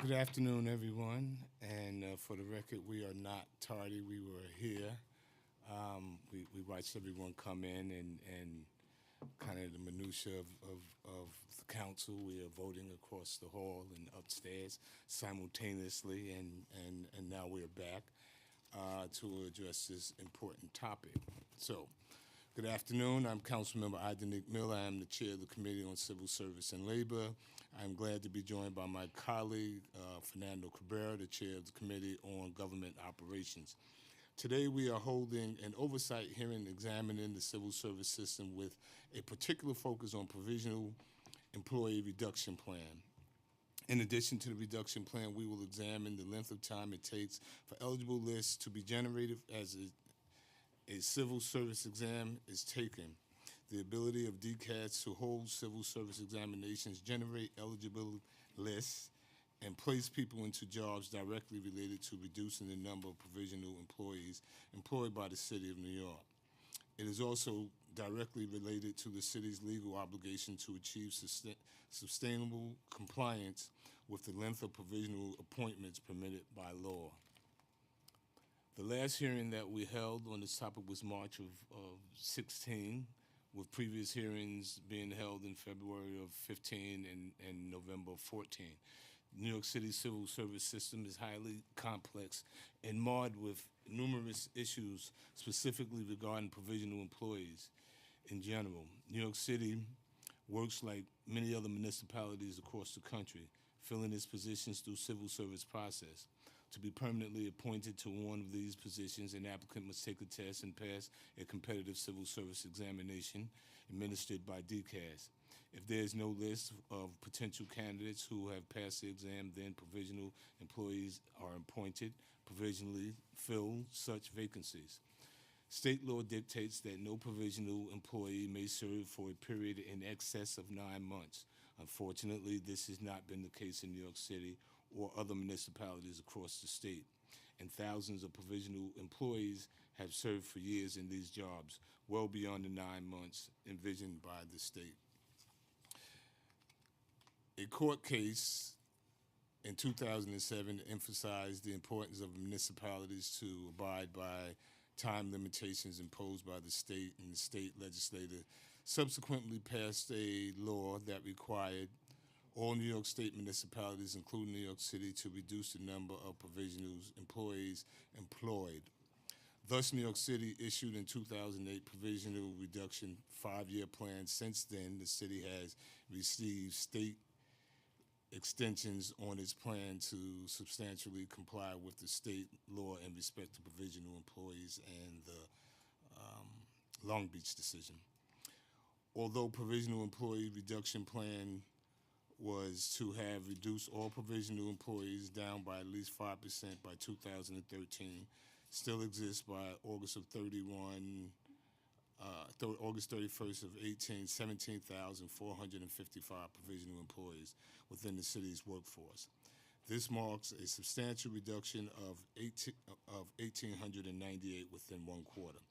Good afternoon, everyone. And for the record, we are not tardy. We were here. We watched everyone come in and kind of the minutia of the council. We are voting across the hall and upstairs simultaneously, and now we're back to address this important topic. So, good afternoon. I'm Councilmember Idenique Miller. I am the chair of the Committee on Civil Service and Labor. I'm glad to be joined by my colleague, Fernando Cabrera, the chair of the Committee on Government Operations. Today we are holding an oversight hearing examining the civil service system with a particular focus on provisional employee reduction plan. In addition to the reduction plan, we will examine the length of time it takes for eligible lists to be generated as a civil service exam is taken, the ability of DCATs to hold civil service examinations, generate eligible lists, and place people into jobs directly related to reducing the number of provisional employees employed by the City of New York. It is also directly related to the city's legal obligation to achieve sustainable compliance with the length of provisional appointments permitted by law. The last hearing that we held on this topic was March of 16, with previous hearings being held in February of 15 and November of 14. New York City's civil service system is highly complex and marred with numerous issues, specifically regarding provisional employees in general. New York City works like many other municipalities across the country, filling its positions through civil service process. To be permanently appointed to one of these positions, an applicant must take a test and pass a competitive civil service examination administered by DCAS. If there is no list of potential candidates who have passed the exam, then provisional employees are appointed, provisionally fill such vacancies. State law dictates that no provisional employee may serve for a period in excess of 9 months. Unfortunately, this has not been the case in New York City or other municipalities across the state, and thousands of provisional employees have served for years in these jobs, well beyond the 9 months envisioned by the state. A court case in 2007 emphasized the importance of municipalities to abide by time limitations imposed by the state, and the state legislature subsequently passed a law that required all New York State municipalities, including New York City, to reduce the number of provisional employees employed. Thus, New York City issued in 2008 provisional reduction 5-year plan. Since then, the city has received state extensions on its plan to substantially comply with the state law in respect to provisional employees and the Long Beach decision. Although provisional employee reduction plan was to have reduced all provisional employees down by at least 5% by 2013, still exists by August 31st of 17,455 provisional employees within the city's workforce. This marks a substantial reduction of 1,898 within 1 quarter.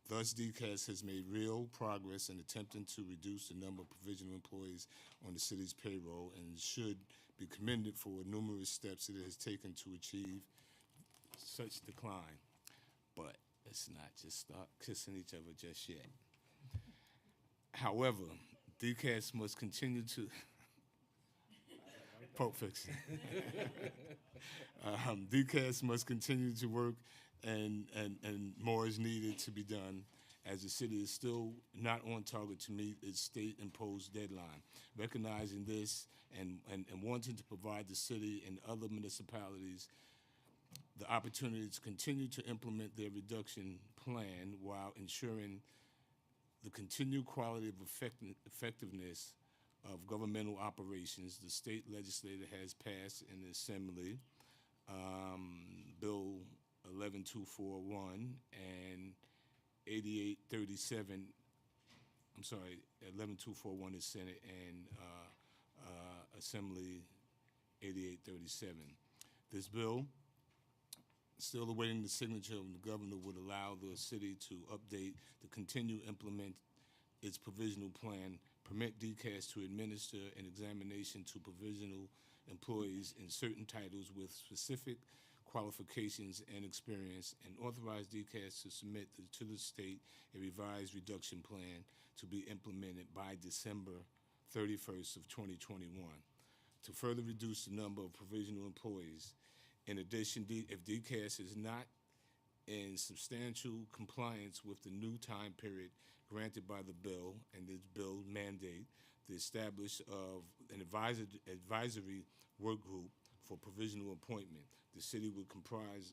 Thus, DCAS has made real progress in attempting to reduce the number of provisional employees on the city's payroll and should be commended for numerous steps it has taken to achieve such decline. But let's not just start kissing each other just yet. However, DCAS must continue to Pulp Fiction. DCAS must continue to work, and more is needed to be done, as the city is still not on target to meet its state-imposed deadline. Recognizing this and wanting to provide the city and other municipalities the opportunity to continue to implement their reduction plan while ensuring the continued quality of effectiveness of governmental operations, the state legislature has passed in the Assembly Bill 11241 and 8837. I'm sorry, 11241 is Senate and Assembly 8837. This bill, still awaiting the signature of the governor, would allow the city to update to continue implement its provisional plan permit DCAS to administer an examination to provisional employees in certain titles with specific qualifications and experience, and authorize DCAS to submit to the state a revised reduction plan to be implemented by December 31st of 2021 to further reduce the number of provisional employees. In addition, if DCAS is not in substantial compliance with the new time period granted by the bill, and this bill mandate the establish of an advisory work group for provisional appointment. The city would comprise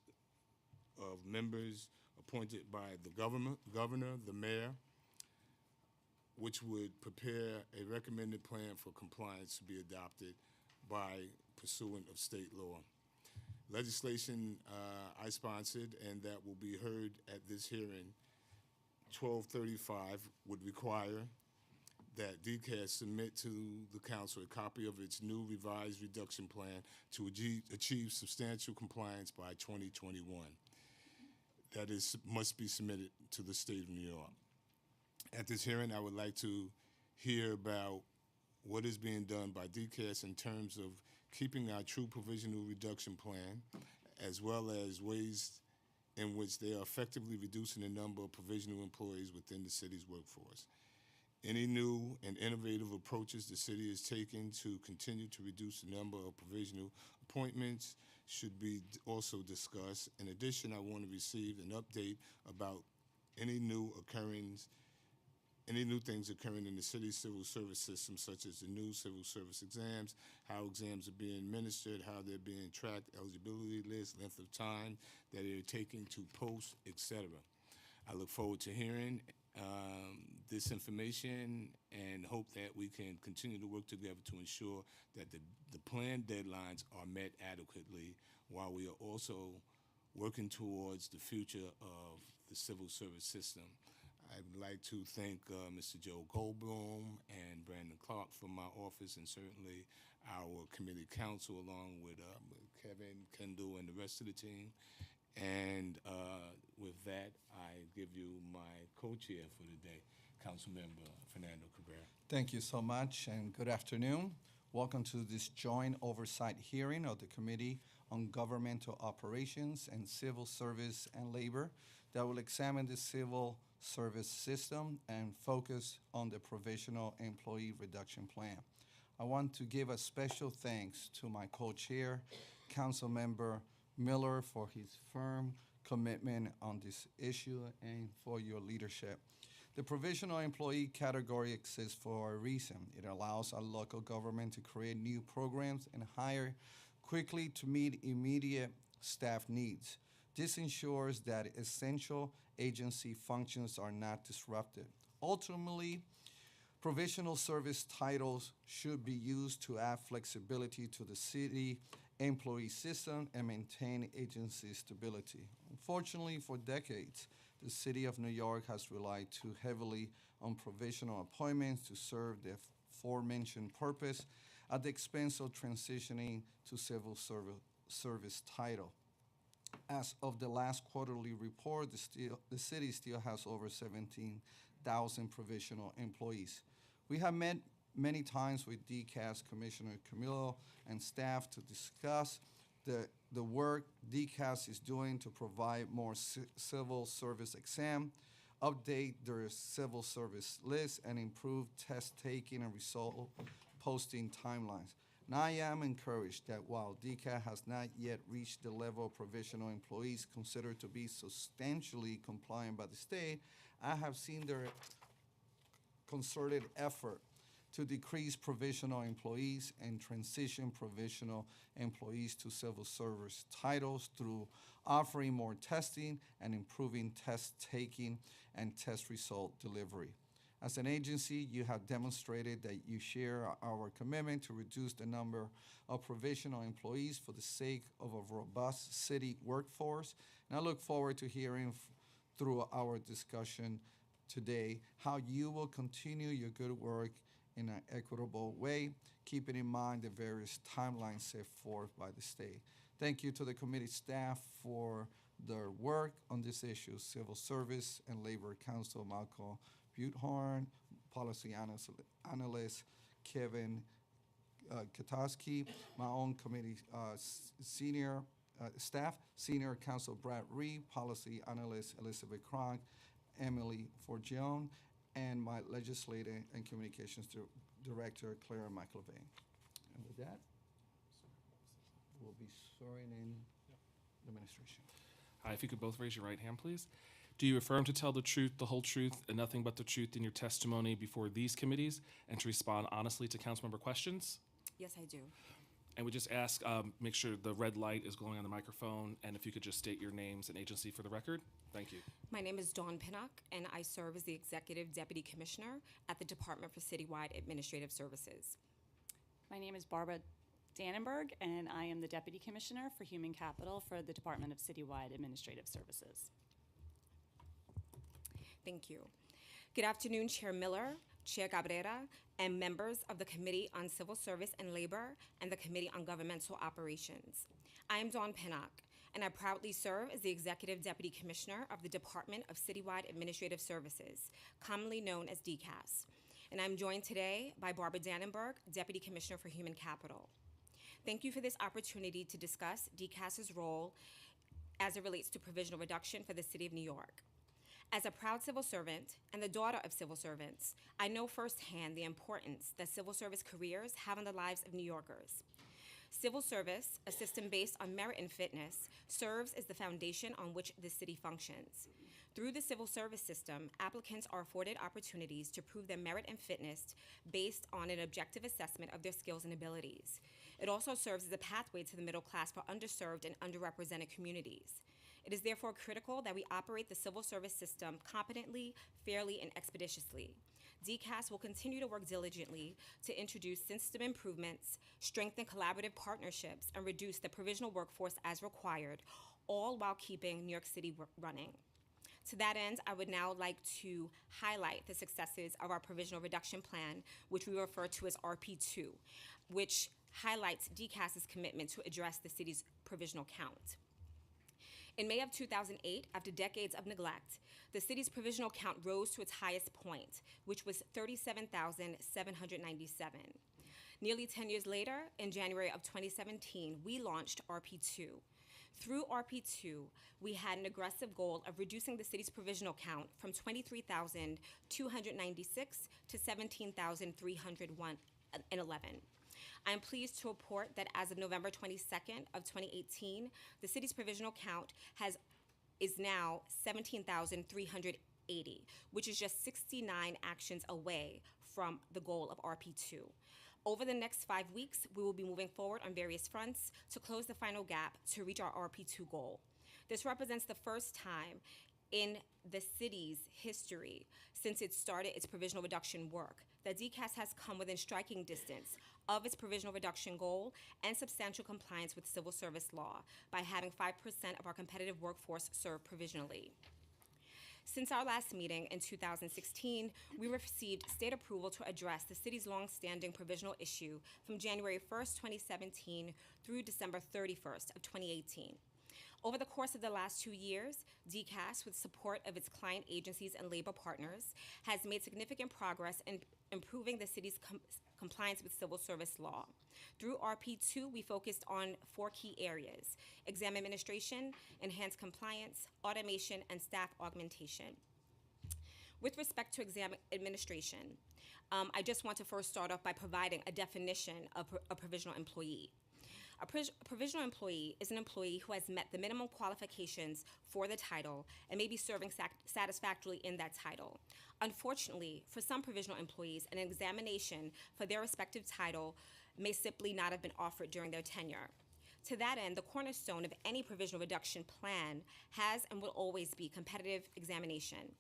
of members appointed by the governor, the mayor, which would prepare a recommended plan for compliance to be adopted by pursuant of state law. Legislation I sponsored and that will be heard at this hearing, 1235, would require that DCAS submit to the council a copy of its new revised reduction plan to achieve substantial compliance by 2021. That must be submitted to the state of New York. At this hearing, I would like to hear about what is being done by DCAS in terms of keeping our true provisional reduction plan, as well as ways in which they are effectively reducing the number of provisional employees within the city's workforce. Any new and innovative approaches the city is taking to continue to reduce the number of provisional appointments should be also discussed. In addition, I want to receive an update about any new things occurring in the city's civil service system, such as the new civil service exams, how exams are being administered, how they're being tracked, eligibility lists, length of time that they're taking to post, etc. I look forward to hearing this information and hope that we can continue to work together to ensure that the planned deadlines are met adequately while we are also working towards the future of the civil service system. I'd like to thank Mr. Joe Goldblum and Brandon Clark from my office, and certainly our committee council, along with Kevin, Kendall, and the rest of the team. And with that, I give you my co-chair for the day, Councilmember Fernando Cabrera. Thank you so much, and good afternoon. Welcome to this joint oversight hearing of the Committee on Governmental Operations and Civil Service and Labor that will examine the civil service system and focus on the Provisional Employee Reduction Plan. I want to give a special thanks to my co-chair, Councilmember Miller, for his firm commitment on this issue and for your leadership. The provisional employee category exists for a reason. It allows a local government to create new programs and hire quickly to meet immediate staff needs. This ensures that essential agency functions are not disrupted. Ultimately, provisional service titles should be used to add flexibility to the city employee system and maintain agency stability. Unfortunately, for decades, the City of New York has relied too heavily on provisional appointments to serve the aforementioned purpose at the expense of transitioning to civil service title. As of the last quarterly report, the city still has over 17,000 provisional employees. We have met many times with DCAS Commissioner Camillo and staff to discuss the work DCAS is doing to provide more civil service exam, update their civil service list, and improve test taking and result posting timelines. Now I am encouraged that while DCAS has not yet reached the level of provisional employees considered to be substantially compliant by the state, I have seen their concerted effort to decrease provisional employees and transition provisional employees to civil service titles through offering more testing and improving test taking and test result delivery. As an agency, you have demonstrated that you share our commitment to reduce the number of provisional employees for the sake of a robust city workforce. And I look forward to hearing through our discussion today how you will continue your good work in an equitable way, keeping in mind the various timelines set forth by the state. Thank you to the committee staff for their work on this issue. Civil Service and Labor Council Malcolm Buthorn, policy analyst Kevin Katowski, my own committee senior staff, senior counsel Brad Reed, policy analyst Elizabeth Cronk, Emily Forgione, and my legislative and communications director Clara McLevay. And with that, we'll be swearing in the administration. Hi, if you could both raise your right hand, please. Do you affirm to tell the truth, the whole truth, and nothing but the truth in your testimony before these committees, and to respond honestly to councilmember questions? Yes, I do. And we just ask, make sure the red light is going on the microphone, and if you could just state your names and agency for the record. Thank you. My name is Dawn Pinnock, and I serve as the Executive Deputy Commissioner at the Department for Citywide Administrative Services. My name is Barbara Dannenberg, and I am the Deputy Commissioner for Human Capital for the Department of Citywide Administrative Services. Thank you. Good afternoon, Chair Miller, Chair Cabrera, and members of the Committee on Civil Service and Labor and the Committee on Governmental Operations. I am Dawn Pinnock, and I proudly serve as the Executive Deputy Commissioner of the Department of Citywide Administrative Services, commonly known as DCAS. And I'm joined today by Barbara Dannenberg, Deputy Commissioner for Human Capital. Thank you for this opportunity to discuss DCAS's role as it relates to provisional reduction for the City of New York. As a proud civil servant and the daughter of civil servants, I know firsthand the importance that civil service careers have on the lives of New Yorkers. Civil service, a system based on merit and fitness, serves as the foundation on which the city functions. Through the civil service system, applicants are afforded opportunities to prove their merit and fitness based on an objective assessment of their skills and abilities. It also serves as a pathway to the middle class for underserved and underrepresented communities. It is therefore critical that we operate the civil service system competently, fairly, and expeditiously. DCAS will continue to work diligently to introduce system improvements, strengthen collaborative partnerships, and reduce the provisional workforce as required, all while keeping New York City running. To that end, I would now like to highlight the successes of our provisional reduction plan, which we refer to as RP2, which highlights DCAS's commitment to address the city's provisional count. In May of 2008, after decades of neglect, the city's provisional count rose to its highest point, which was 37,797. Nearly 10 years later, in January of 2017, we launched RP2. Through RP2, we had an aggressive goal of reducing the city's provisional count from 23,296 to 17,311. I am pleased to report that as of November 22nd of 2018, the city's provisional count is now 17,380, which is just 69 actions away from the goal of RP2. Over the next 5 weeks, we will be moving forward on various fronts to close the final gap to reach our RP2 goal. This represents the first time in the city's history since it started its provisional reduction work that DCAS has come within striking distance of its provisional reduction goal and substantial compliance with civil service law by having 5% of our competitive workforce serve provisionally. Since our last meeting in 2016, we received state approval to address the city's longstanding provisional issue from January 1st, 2017 through December 31st of 2018. Over the course of the last 2 years, DCAS, with support of its client agencies and labor partners, has made significant progress in improving the city's compliance with civil service law. Through RP2, we focused on 4 key areas: exam administration, enhanced compliance, automation, and staff augmentation. With respect to exam administration, I just want to first start off by providing a definition of a provisional employee. A provisional employee is an employee who has met the minimum qualifications for the title and may be serving satisfactorily in that title. Unfortunately, for some provisional employees, an examination for their respective title may simply not have been offered during their tenure. To that end, the cornerstone of any provisional reduction plan has and will always be competitive examination.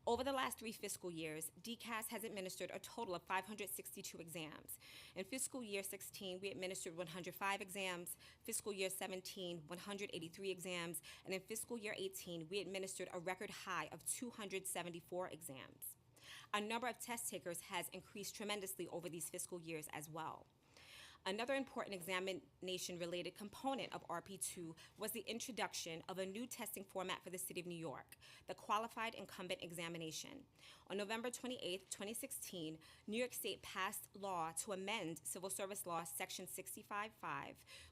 Over the last 3 fiscal years, DCAS has administered a total of 562 exams. In fiscal year 16, we administered 105 exams, fiscal year 17, 183 exams, and in fiscal year 18, we administered a record high of 274 exams. Our number of test takers has increased tremendously over these fiscal years as well. Another important examination-related component of RP2 was the introduction of a new testing format for the City of New York, the Qualified Incumbent Examination. On November 28, 2016, New York State passed law to amend Civil Service Law Section 65.5,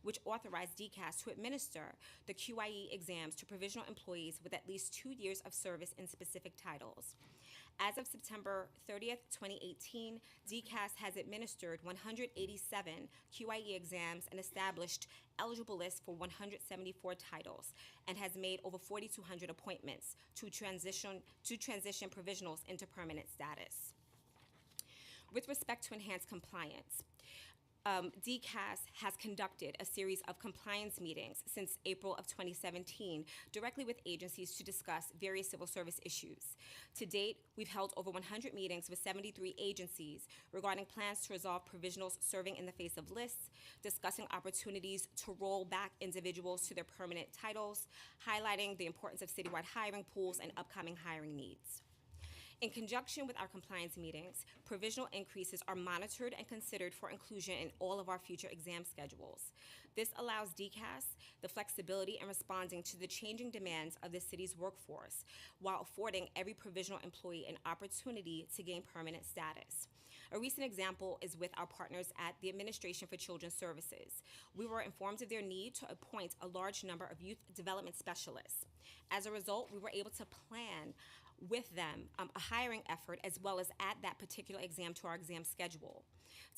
which authorized DCAS to administer the QIE exams to provisional employees with at least 2 years of service in specific titles. As of September 30th, 2018, DCAS has administered 187 QIE exams and established eligible lists for 174 titles, and has made over 4,200 appointments to transition provisionals into permanent status. With respect to enhanced compliance, DCAS has conducted a series of compliance meetings since April of 2017 directly with agencies to discuss various civil service issues. To date, we've held over 100 meetings with 73 agencies regarding plans to resolve provisionals serving in the face of lists, discussing opportunities to roll back individuals to their permanent titles, highlighting the importance of citywide hiring pools and upcoming hiring needs. In conjunction with our compliance meetings, provisional increases are monitored and considered for inclusion in all of our future exam schedules. This allows DCAS the flexibility in responding to the changing demands of the city's workforce, while affording every provisional employee an opportunity to gain permanent status. A recent example is with our partners at the Administration for Children's Services. We were informed of their need to appoint a large number of youth development specialists. As a result, we were able to plan with them a hiring effort as well as add that particular exam to our exam schedule.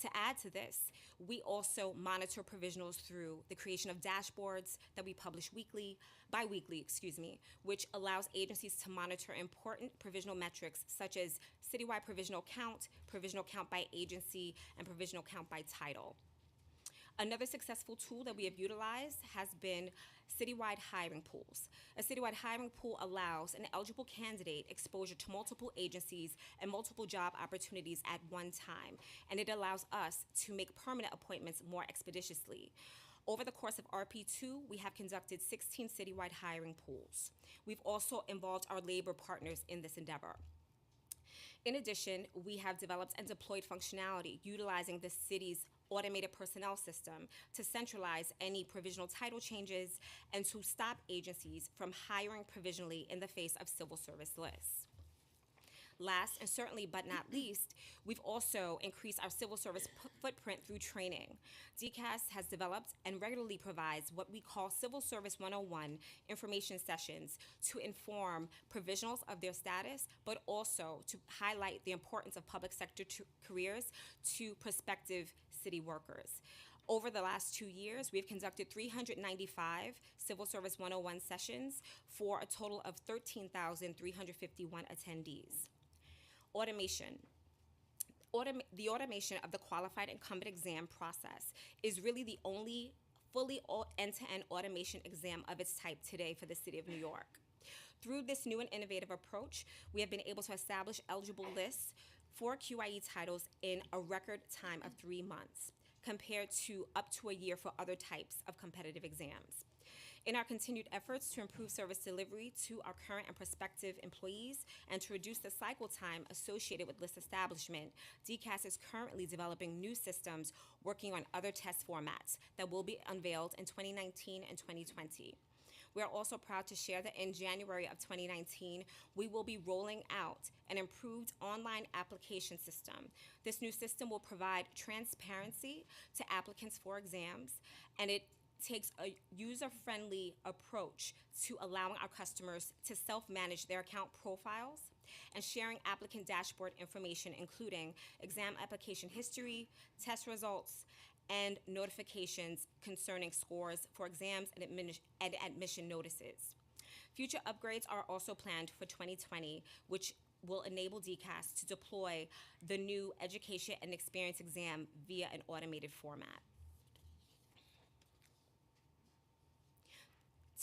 To add to this, we also monitor provisionals through the creation of dashboards that we publish bi-weekly, which allows agencies to monitor important provisional metrics such as citywide provisional count by agency, and provisional count by title. Another successful tool that we have utilized has been citywide hiring pools. A citywide hiring pool allows an eligible candidate exposure to multiple agencies and multiple job opportunities at one time, and it allows us to make permanent appointments more expeditiously. Over the course of RP2, we have conducted 16 citywide hiring pools. We've also involved our labor partners in this endeavor. In addition, we have developed and deployed functionality utilizing the city's automated personnel system to centralize any provisional title changes and to stop agencies from hiring provisionally in the face of civil service lists. Last, and certainly but not least, we've also increased our civil service footprint through training. DCAS has developed and regularly provides what we call Civil Service 101 information sessions to inform provisionals of their status, but also to highlight the importance of public sector careers to prospective city workers. Over the last 2 years, we've conducted 395 Civil Service 101 sessions for a total of 13,351 attendees. Automation. The automation of the qualified incumbent exam process is really the only fully end-to-end automation exam of its type today for the City of New York. Through this new and innovative approach, we have been able to establish eligible lists for QIE titles in a record time of 3 months, compared to up to a year for other types of competitive exams. In our continued efforts to improve service delivery to our current and prospective employees and to reduce the cycle time associated with list establishment, DCAS is currently developing new systems working on other test formats that will be unveiled in 2019 and 2020. We are also proud to share that in January of 2019, we will be rolling out an improved online application system. This new system will provide transparency to applicants for exams, and it takes a user-friendly approach to allowing our customers to self-manage their account profiles and sharing applicant dashboard information, including exam application history, test results, and notifications concerning scores for exams and admission notices. Future upgrades are also planned for 2020, which will enable DCAS to deploy the new education and experience exam via an automated format.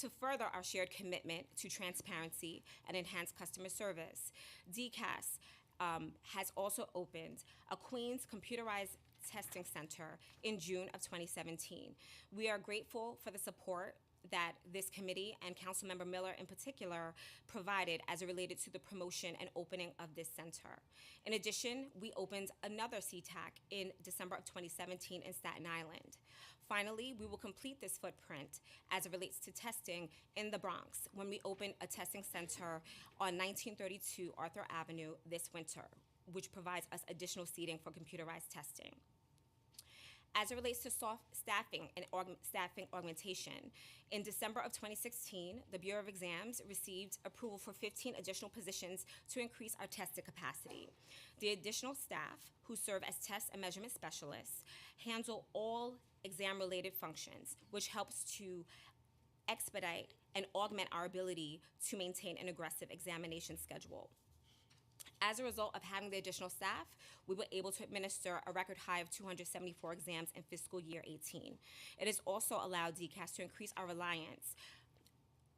To further our shared commitment to transparency and enhanced customer service, DCAS has also opened a Queens computerized testing center in June of 2017. We are grateful for the support that this committee and Councilmember Miller in particular provided as it related to the promotion and opening of this center. In addition, we opened another CTAC in December of 2017 in Staten Island. Finally, we will complete this footprint as it relates to testing in the Bronx when we open a testing center on 1932 Arthur Avenue this winter, which provides us additional seating for computerized testing. As it relates to staffing and staffing augmentation, in December of 2016, the Bureau of Exams received approval for 15 additional positions to increase our testing capacity. The additional staff, who serve as test and measurement specialists, handle all exam-related functions, which helps to expedite and augment our ability to maintain an aggressive examination schedule. As a result of having the additional staff, we were able to administer a record high of 274 exams in fiscal year 18. It has also allowed DCAS to increase our reliance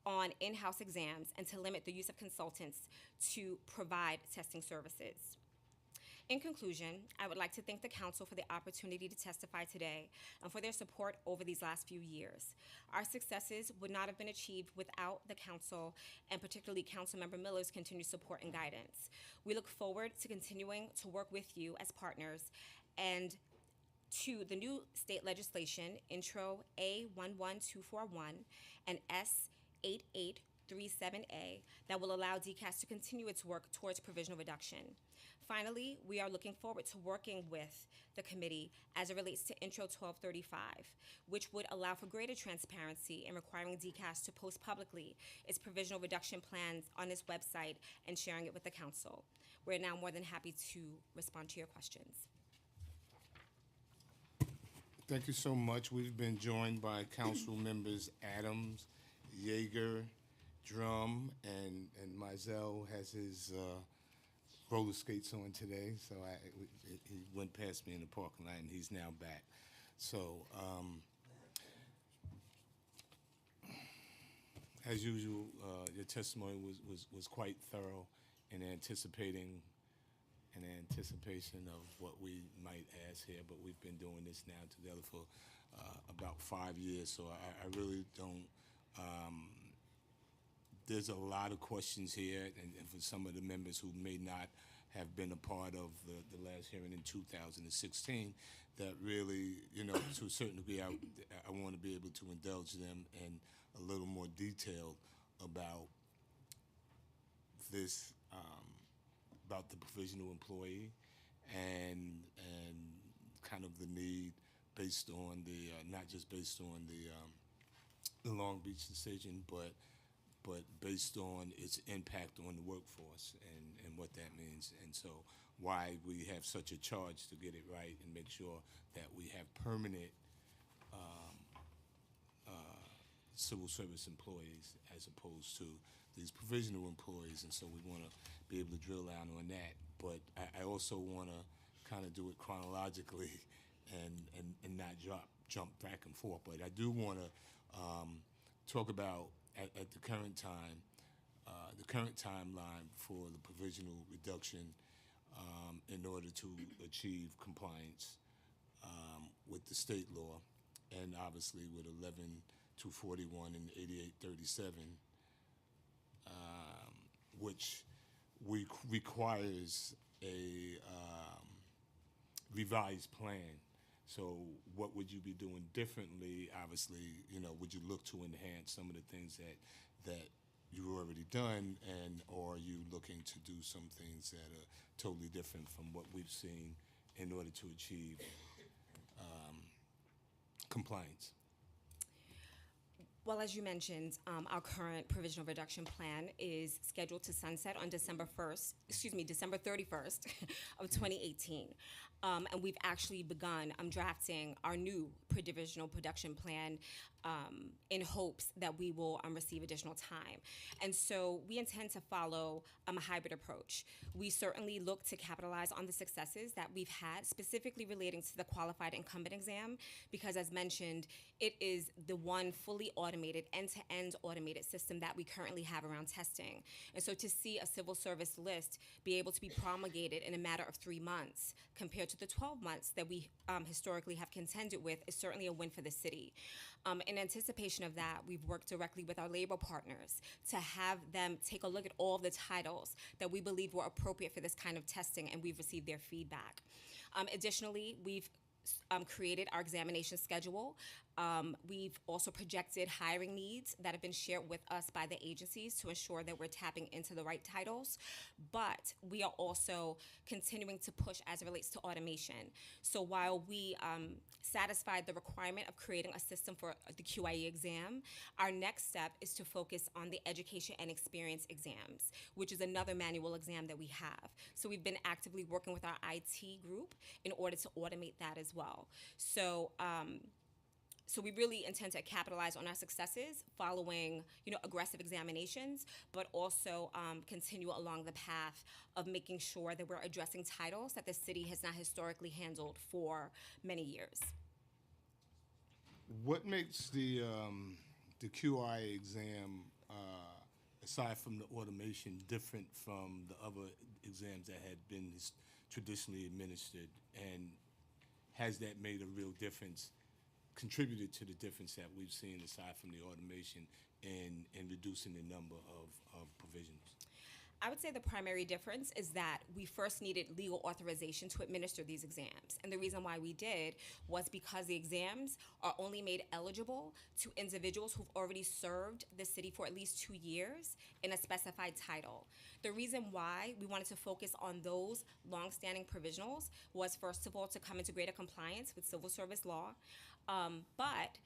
on in-house exams and to limit the use of consultants to provide testing services. In conclusion, I would like to thank the Council for the opportunity to testify today and for their support over these last few years. Our successes would not have been achieved without the Council, and particularly Councilmember Miller's continued support and guidance. We look forward to continuing to work with you as partners and to the new state legislation, Intro A11241 and S8837A, that will allow DCAS to continue its work towards provisional reduction. Finally, we are looking forward to working with the committee as it relates to Intro 1235, which would allow for greater transparency in requiring DCAS to post publicly its provisional reduction plans on its website and sharing it with the Council. We're now more than happy to respond to your questions. Thank you so much. We've been joined by Council members Adams, Yeager, Drum, and Mizell has his roller skates on today, so he went past me in the parking lot, and he's now back. So, as usual, your testimony was quite thorough in anticipation of what we might ask here, but we've been doing this now together for about 5 years, so I really don't. There's a lot of questions here, and for some of the members who may not have been a part of the last hearing in 2016, that really, to a certain degree, I want to be able to indulge them in a little more detail about this, about the provisional employee, and kind of the need based on the not just based on the Long Beach decision, but based on its impact on the workforce and what that means, and so why we have such a charge to get it right and make sure that we have permanent civil service employees as opposed to these provisional employees, and so we want to be able to drill down on that. But I also want to kind of do it chronologically and not jump back and forth. But I do want to talk about at the current time, the current timeline for the provisional reduction in order to achieve compliance with the state law, and obviously with 11241 and 8837, which requires a revised plan. So what would you be doing differently? Obviously, would you look to enhance some of the things that you've already done, and or are you looking to do some things that are totally different from what we've seen in order to achieve compliance? Well, as you mentioned, our current provisional reduction plan is scheduled to sunset on December 31st of 2018. And we've actually begun drafting our new provisional production plan in hopes that we will receive additional time. And so we intend to follow a hybrid approach. We certainly look to capitalize on the successes that we've had, specifically relating to the qualified incumbent exam, because as mentioned, it is the one fully automated, end-to-end automated system that we currently have around testing. And so to see a civil service list be able to be promulgated in a matter of 3 months compared to the 12 months that we historically have contended with is certainly certainly a win for the city. In anticipation of that, we've worked directly with our labor partners to have them take a look at all of the titles that we believe were appropriate for this kind of testing, and we've received their feedback. Additionally, we've created our examination schedule. We've also projected hiring needs that have been shared with us by the agencies to ensure that we're tapping into the right titles. But we are also continuing to push as it relates to automation. So while we satisfied the requirement of creating a system for the QIE exam, our next step is to focus on the education and experience exams, which is another manual exam that we have. So we've been actively working with our IT group in order to automate that as well. So we really intend to capitalize on our successes following, aggressive examinations, but also continue along the path of making sure that we're addressing titles that the city has not historically handled for many years. What makes the QI exam, aside from the automation, different from the other exams that had been traditionally administered? And has that made a real difference, contributed to the difference that we've seen aside from the automation and reducing the number of provisionals? I would say the primary difference is that we first needed legal authorization to administer these exams. And the reason why we did was because the exams are only made eligible to individuals who've already served the city for at least 2 years in a specified title. The reason why we wanted to focus on those longstanding provisionals was, first of all, to come into greater compliance with civil service law, but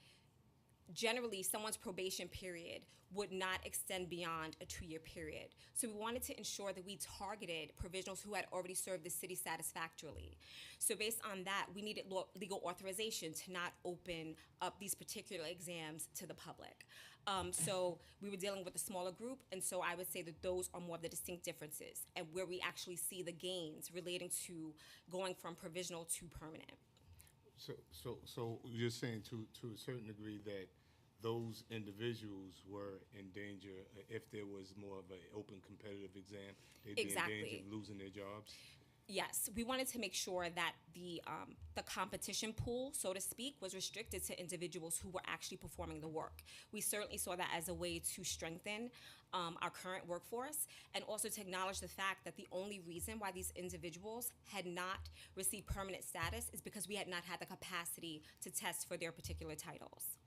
generally someone's probation period would not extend beyond a 2-year period. So we wanted to ensure that we targeted provisionals who had already served the city satisfactorily. So based on that, we needed legal authorization to not open up these particular exams to the public. So we were dealing with a smaller group, and so I would say that those are more of the distinct differences and where we actually see the gains relating to going from provisional to permanent. So you're saying to a certain degree that those individuals were in danger if there was more of an open competitive exam, they'd be in danger of losing their jobs? Yes, we wanted to make sure that the competition pool, so to speak, was restricted to individuals who were actually performing the work. We certainly saw that as a way to strengthen our current workforce, and also to acknowledge the fact that the only reason why these individuals had not received permanent status is because we had not had the capacity to test for their particular titles.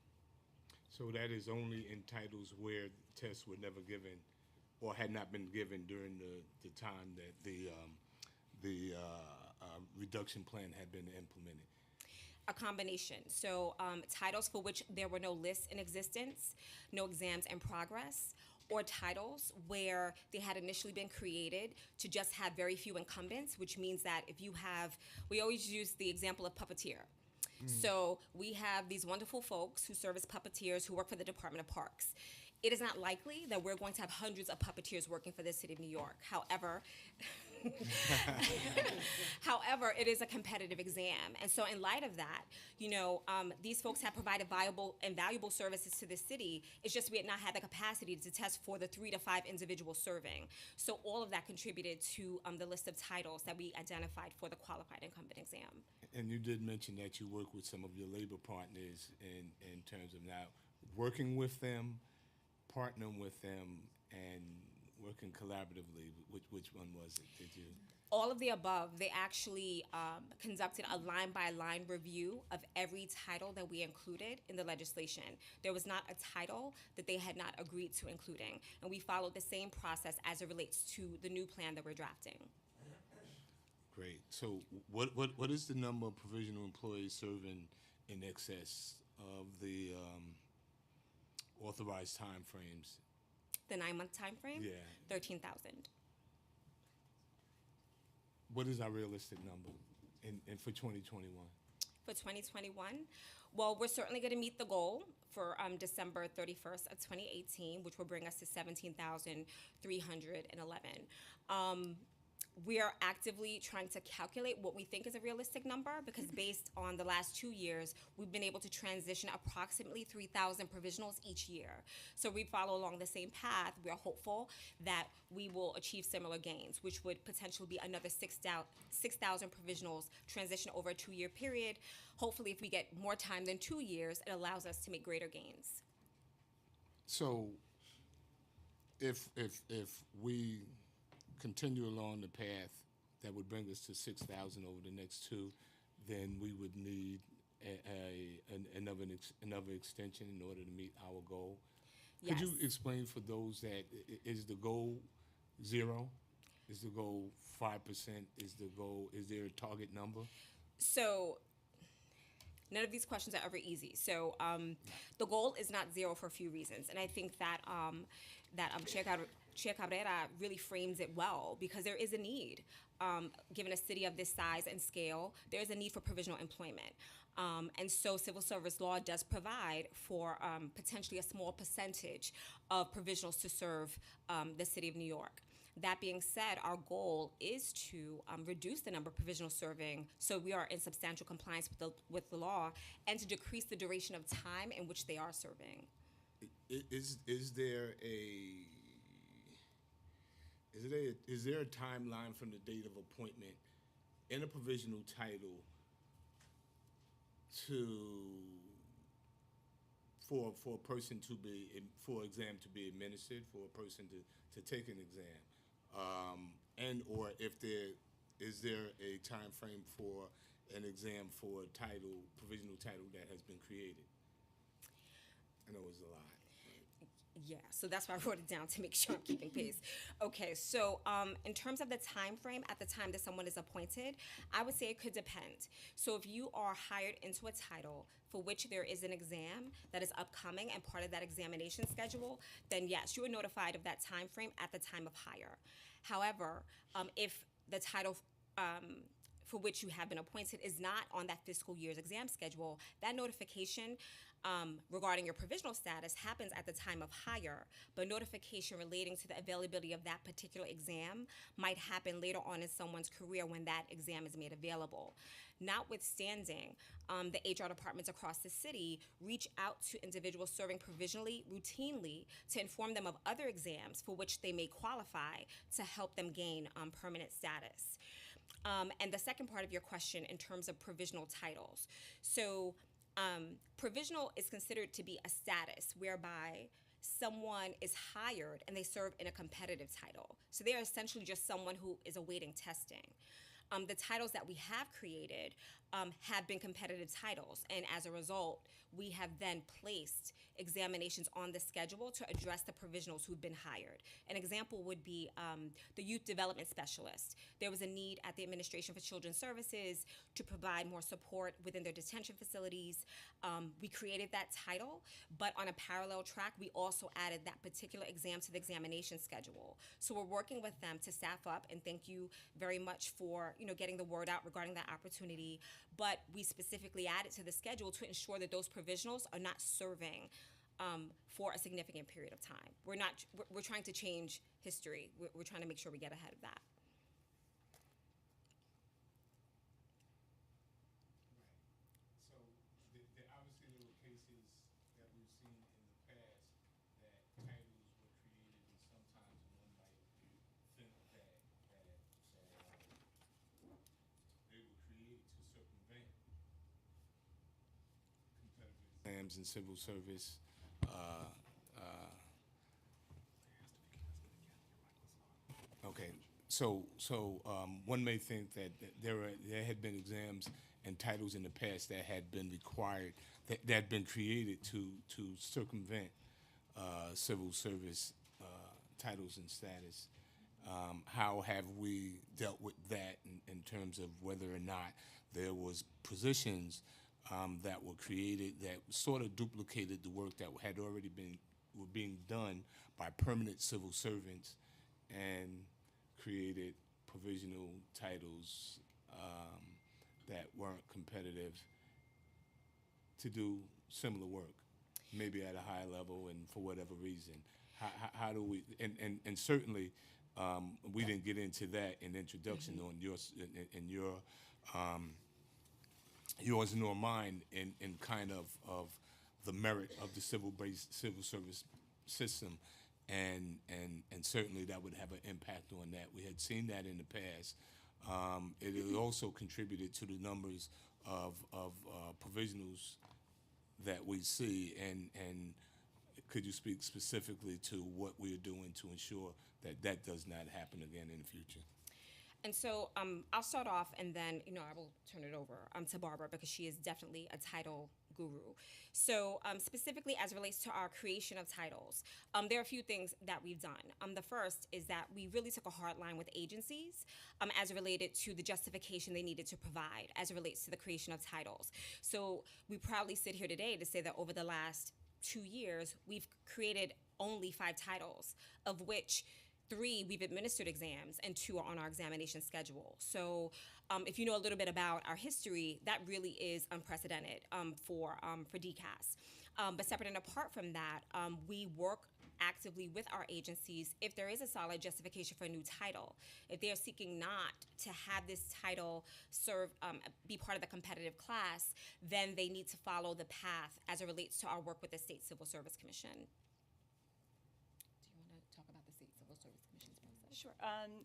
So that is only in titles where tests were never given or had not been given during the time that the reduction plan had been implemented? A combination. So titles for which there were no lists in existence, no exams in progress, or titles where they had initially been created to just have very few incumbents, which means that if you have, we always use the example of puppeteer. So we have these wonderful folks who serve as puppeteers who work for the Department of Parks. It is not likely that we're going to have hundreds of puppeteers working for the city of New York. However, it is a competitive exam. And so in light of that, these folks have provided viable and valuable services to the city. It's just we had not had the capacity to test for the 3 to 5 individuals serving. So all of that contributed to the list of titles that we identified for the qualified incumbent exam. And you did mention that you work with some of your labor partners in terms of now working with them, partnering with them, and working collaboratively. Which one was it? Did you? All of the above. They actually conducted a line-by-line review of every title that we included in the legislation. There was not a title that they had not agreed to including, and we followed the same process as it relates to the new plan that we're drafting. Great. So what is the number of provisional employees serving in excess of the authorized time frames? The 9-month time frame? Yeah. 13,000. What is our realistic number in for 2021? For 2021, well, we're certainly going to meet the goal for December 31st of 2018, which will bring us to 17,311. We are actively trying to calculate what we think is a realistic number because based on the last 2 years, we've been able to transition approximately 3,000 provisionals each year. So we follow along the same path. We are hopeful that we will achieve similar gains, which would potentially be another 6,000 provisionals transition over a 2-year period. Hopefully, if we get more time than 2 years, it allows us to make greater gains. So, if we continue along the path that would bring us to 6,000 over the next 2, then we would need another extension in order to meet our goal. Could you Yes. explain for those that is the goal 0? Is the goal 5%? Is there a target number? So none of these questions are ever easy. So the goal is not 0 for a few reasons, and I think that Chair Cabrera really frames it well because there is a need, given a city of this size and scale, there is a need for provisional employment. And so civil service law does provide for potentially a small percentage of provisionals to serve the city of New York. That being said, our goal is to reduce the number of provisionals serving so we are in substantial compliance with the law and to decrease the duration of time in which they are serving. Is there a timeline from the date of appointment in a provisional title for a person for exam to be administered, for a person to take an exam, and or is there a time frame for an exam for a provisional title that has been created? I know it's a lot. Yeah, so that's why I wrote it down to make sure I'm keeping pace. Okay, so in terms of the time frame at the time that someone is appointed, I would say it could depend. So if you are hired into a title for which there is an exam that is upcoming and part of that examination schedule, then yes, you are notified of that time frame at the time of hire. However, if the title for which you have been appointed is not on that fiscal year's exam schedule, that notification regarding your provisional status happens at the time of hire, but notification relating to the availability of that particular exam might happen later on in someone's career when that exam is made available. Notwithstanding, the HR departments across the city reach out to individuals serving provisionally routinely to inform them of other exams for which they may qualify to help them gain permanent status. And the second part of your question in terms of provisional titles. So provisional is considered to be a status whereby someone is hired and they serve in a competitive title. So they are essentially just someone who is awaiting testing. The titles that we have created have been competitive titles, and as a result, we have then placed examinations on the schedule to address the provisionals who've been hired. An example would be the youth development specialist. There was a need at the Administration for Children's Services to provide more support within their detention facilities. We created that title, but on a parallel track, we also added that particular exam to the examination schedule. So we're working with them to staff up, and thank you very much for getting the word out regarding that opportunity. But we specifically added to the schedule to ensure that those provisionals are not serving for a significant period of time. We're trying to change history. We're trying to make sure we get ahead of that. So, obviously there were cases that we've seen in the past that titles were created, and sometimes one might think that they were created to circumvent competitive exams in civil service. Okay, so one may think that there had been exams and titles in the past that had been required, that had been created to circumvent civil service titles and status. How have we dealt with that in terms of whether or not there was positions that were created that sort of duplicated the work that had already were being done by permanent civil servants and created provisional titles that weren't competitive to do similar work, maybe at a high level and for whatever reason? How do we, and certainly We didn't get into that in introduction on yours nor mine in kind of the merit of the civil service system, and certainly that would have an impact on that. We had seen that in the past. It has also contributed to the numbers of provisionals that we see, and could you speak specifically to what we are doing to ensure that that does not happen again in the future? And so I'll start off, and then I will turn it over to Barbara, because she is definitely a title guru. So specifically as it relates to our creation of titles, there are a few things that we've done. The first is that we really took a hard line with agencies as it related to the justification they needed to provide as it relates to the creation of titles. So we proudly sit here today to say that over the last 2 years, we've created only 5 titles, of which 3 we've administered exams and 2 are on our examination schedule. So if you know a little bit about our history, that really is unprecedented for DCAS. But separate and apart from that, we work actively with our agencies if there is a solid justification for a new title. If they are seeking not to have this title be part of the competitive class, then they need to follow the path as it relates to our work with the State Civil Service Commission. Do you want to talk about the State Civil Service Commission's process? Sure.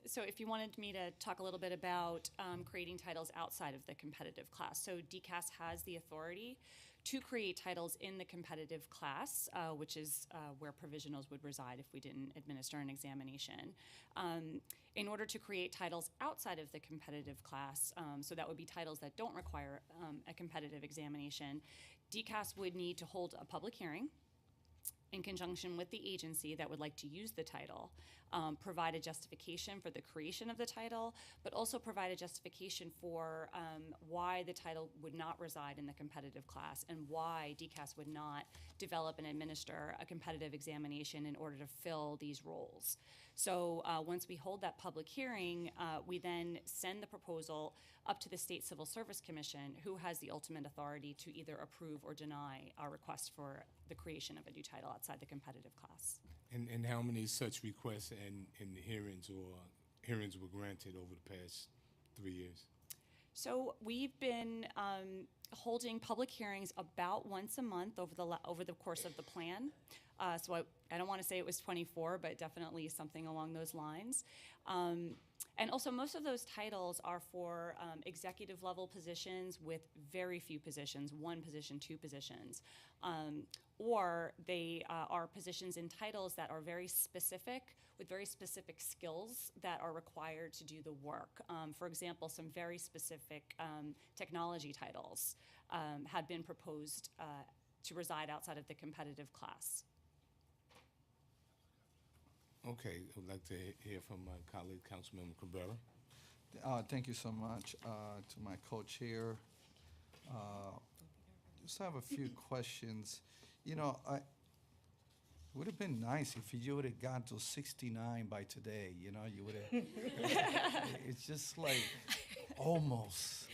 So if you wanted me to talk a little bit about creating titles outside of the competitive class. So DCAS has the authority to create titles in the competitive class, which is where provisionals would reside if we didn't administer an examination. In order to create titles outside of the competitive class, so that would be titles that don't require a competitive examination, DCAS would need to hold a public hearing in conjunction with the agency that would like to use the title, provide a justification for the creation of the title, but also provide a justification for why the title would not reside in the competitive class and why DCAS would not develop and administer a competitive examination in order to fill these roles. So once we hold that public hearing, we then send the proposal up to the State Civil Service Commission, who has the ultimate authority to either approve or deny our request for the creation of a new title outside the competitive class. And how many such requests and hearings were granted over the past 3 years? So we've been holding public hearings about once a month over the course of the plan. So I don't want to say it was 24, but definitely something along those lines. And also, most of those titles are for executive level positions with very few positions, 1 position, 2 positions. Or they are positions in titles that are very specific, with very specific skills that are required to do the work. For example, some very specific technology titles have been proposed to reside outside of the competitive class. Okay, I would like to hear from my colleague, Councilmember Cabrera. Thank you so much to my co-chair. Just have a few questions. It would have been nice if you would have gotten to 69 by today. You would have. It's just like almost.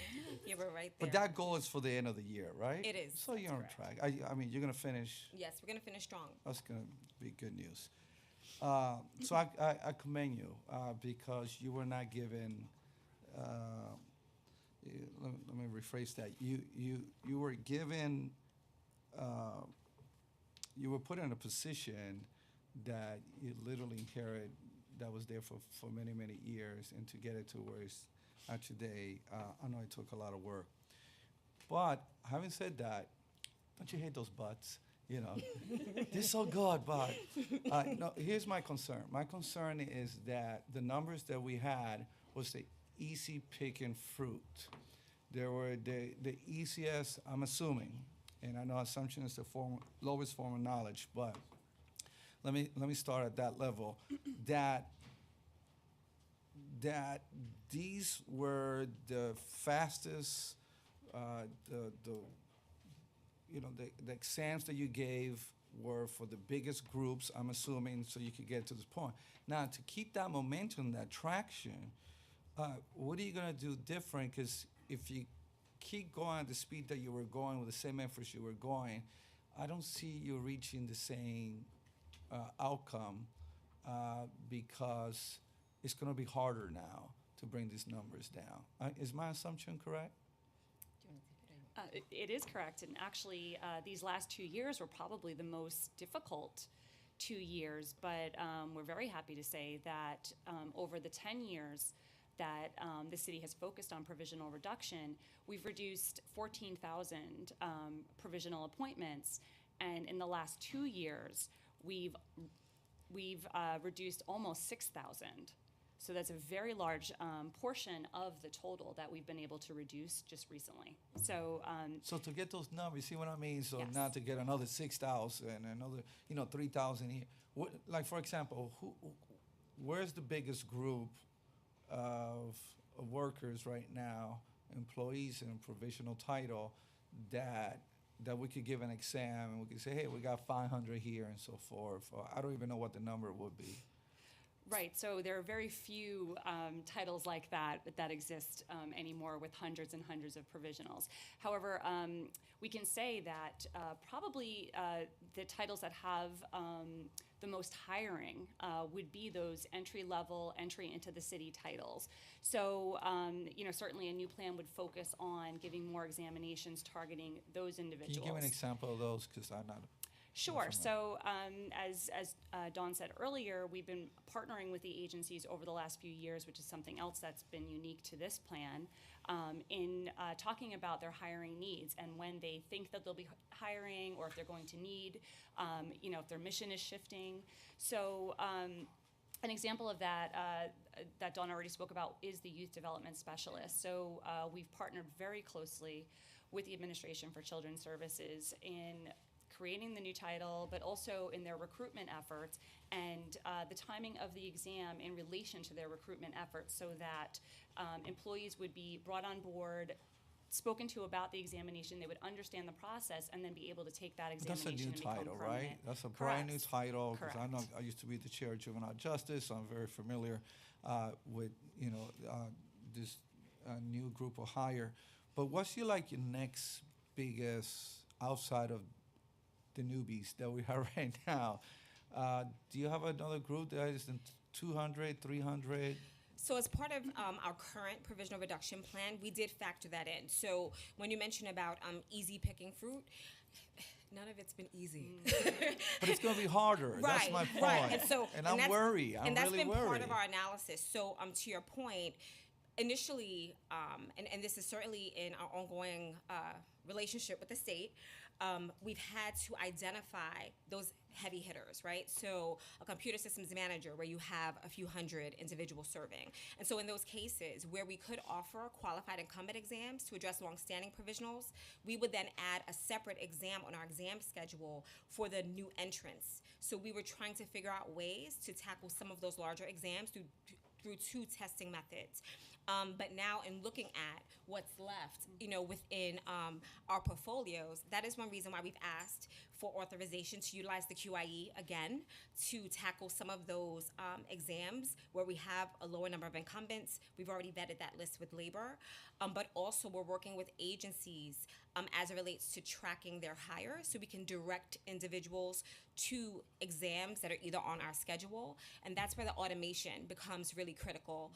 You were right there. But that goal is for the end of the year, right? It is. So you're on track. I mean, you're going to finish. Yes, we're going to finish strong. That's going to be good news. So I commend you because you were not given. Let me rephrase that. You were given. You were put in a position that you literally inherited. That was there for many years, and to get it to where it's at today, I know it took a lot of work. But having said that, don't you hate those buts? They're so good, but no, here's my concern. My concern is that the numbers that we had was the easy picking fruit. There were the easiest, I'm assuming, and I know assumption is the lowest form of knowledge, but let me start at that level. That these were the fastest, the exams that you gave were for the biggest groups, I'm assuming, so you could get to this point. Now, to keep that momentum, that traction, what are you going to do different? Because if you keep going at the speed that you were going with the same efforts you were going, I don't see you reaching the same outcome because it's going to be harder now to bring these numbers down. Is my assumption correct? It is correct, and actually, these last 2 years were probably the most difficult 2 years, but we're very happy to say that over the 10 years that the city has focused on provisional reduction, we've reduced 14,000 provisional appointments, and in the last 2 years, we've reduced almost 6,000. So that's a very large portion of the total that we've been able to reduce just recently. So So to get those numbers, see what I mean? So Yes. not to get another 6,000, another 3,000 here. Like for example, where's the biggest group of workers right now, employees in provisional title, that we could give an exam and we could say, hey, we got 500 here and so forth. Or I don't even know what the number would be. right, so there are very few titles like that exist anymore with hundreds and hundreds of provisionals. However, we can say that probably the titles that have the most hiring would be those entry into the city titles. So, certainly a new plan would focus on giving more examinations targeting those Can individuals. you give an example of those? Because I'm not. Sure. So, as Dawn said earlier, we've been partnering with the agencies over the last few years, which is something else that's been unique to this plan, in talking about their hiring needs and when they think that they'll be hiring, or if they're going to need, if their mission is shifting. So, an example of that that Dawn already spoke about is the youth development specialist. So, we've partnered very closely with the Administration for Children's Services in creating the new title, but also in their recruitment efforts and the timing of the exam in relation to their recruitment efforts, so that employees would be brought on board, spoken to about the examination, they would understand the process, and then be able to take that That's a examination new and become title, permanent. right? That's a brand new Correct. title, because Correct. I used to be the chair of juvenile justice, so I'm very familiar with this new group of hire. But what's your next biggest outside of the newbies that we have right now? Do you have another group that is in 200, 300? So as part of our current provisional reduction plan, we did factor that in. So when you mention about easy picking fruit, none of it's been easy. But it's going to be harder. That's Right, my point. right. And so, and I'm that's, worried. I'm and that's really been worried. part of our analysis. So to your point, initially, and this is certainly in our ongoing relationship with the state, we've had to identify those heavy hitters, right? So a computer systems manager where you have a few hundred individuals serving. And so in those cases where we could offer qualified incumbent exams to address longstanding provisionals, we would then add a separate exam on our exam schedule for the new entrants. So we were trying to figure out ways to tackle some of those larger exams through two testing methods. But now in looking at what's left, within our portfolios, that is one reason why we've asked for authorization to utilize the QIE again to tackle some of those exams where we have a lower number of incumbents. We've already vetted that list with labor, but also we're working with agencies as it relates to tracking their hire, so we can direct individuals to exams that are either on our schedule, and that's where the automation becomes really critical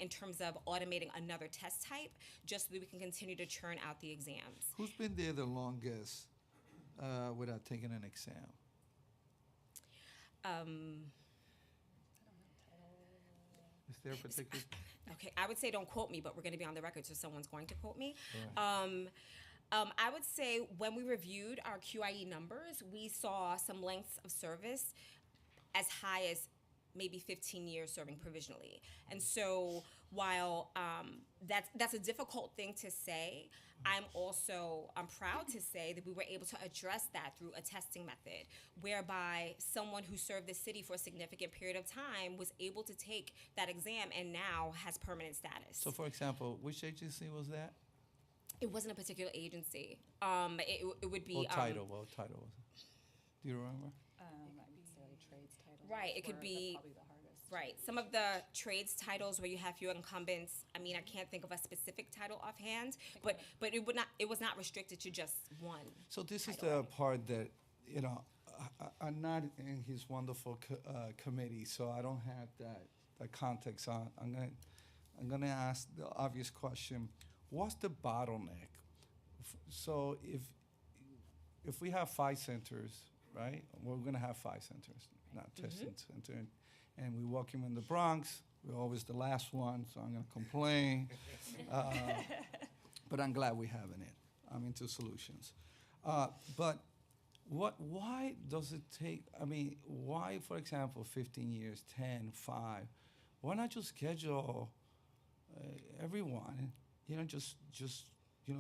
in terms of automating another test type, just so that we can continue to churn out the exams. Who's been there the longest without taking an exam? Is there a particular? Okay, I would say don't quote me, but we're going to be on the record, so someone's going to quote me. Right. I would say when we reviewed our QIE numbers, we saw some lengths of service as high as maybe 15 years serving provisionally. And so while that's a difficult thing to say, I'm proud to say that we were able to address that through a testing method, whereby someone who served the city for a significant period of time was able to take that exam and now has permanent status. So, for example, which agency was that? It wasn't a particular agency. It would be What title? What title was it? Do you remember? Right, it could be right. Some of the trades titles where you have few incumbents. I mean, I can't think of a specific title offhand, but it was not restricted to just one. So this is title. the part that I'm not in his wonderful committee, so I don't have that the context, I'm gonna ask the obvious question: what's the bottleneck? So if we have 5 centers, right? We're gonna have 5 centers, not testing center, and we welcome in the Bronx. We're always the last one, so I'm gonna complain. But I'm glad we're having it. I'm into solutions. But why does it take, I mean, why, for example, 15 years, 10, 5? Why not just schedule everyone, just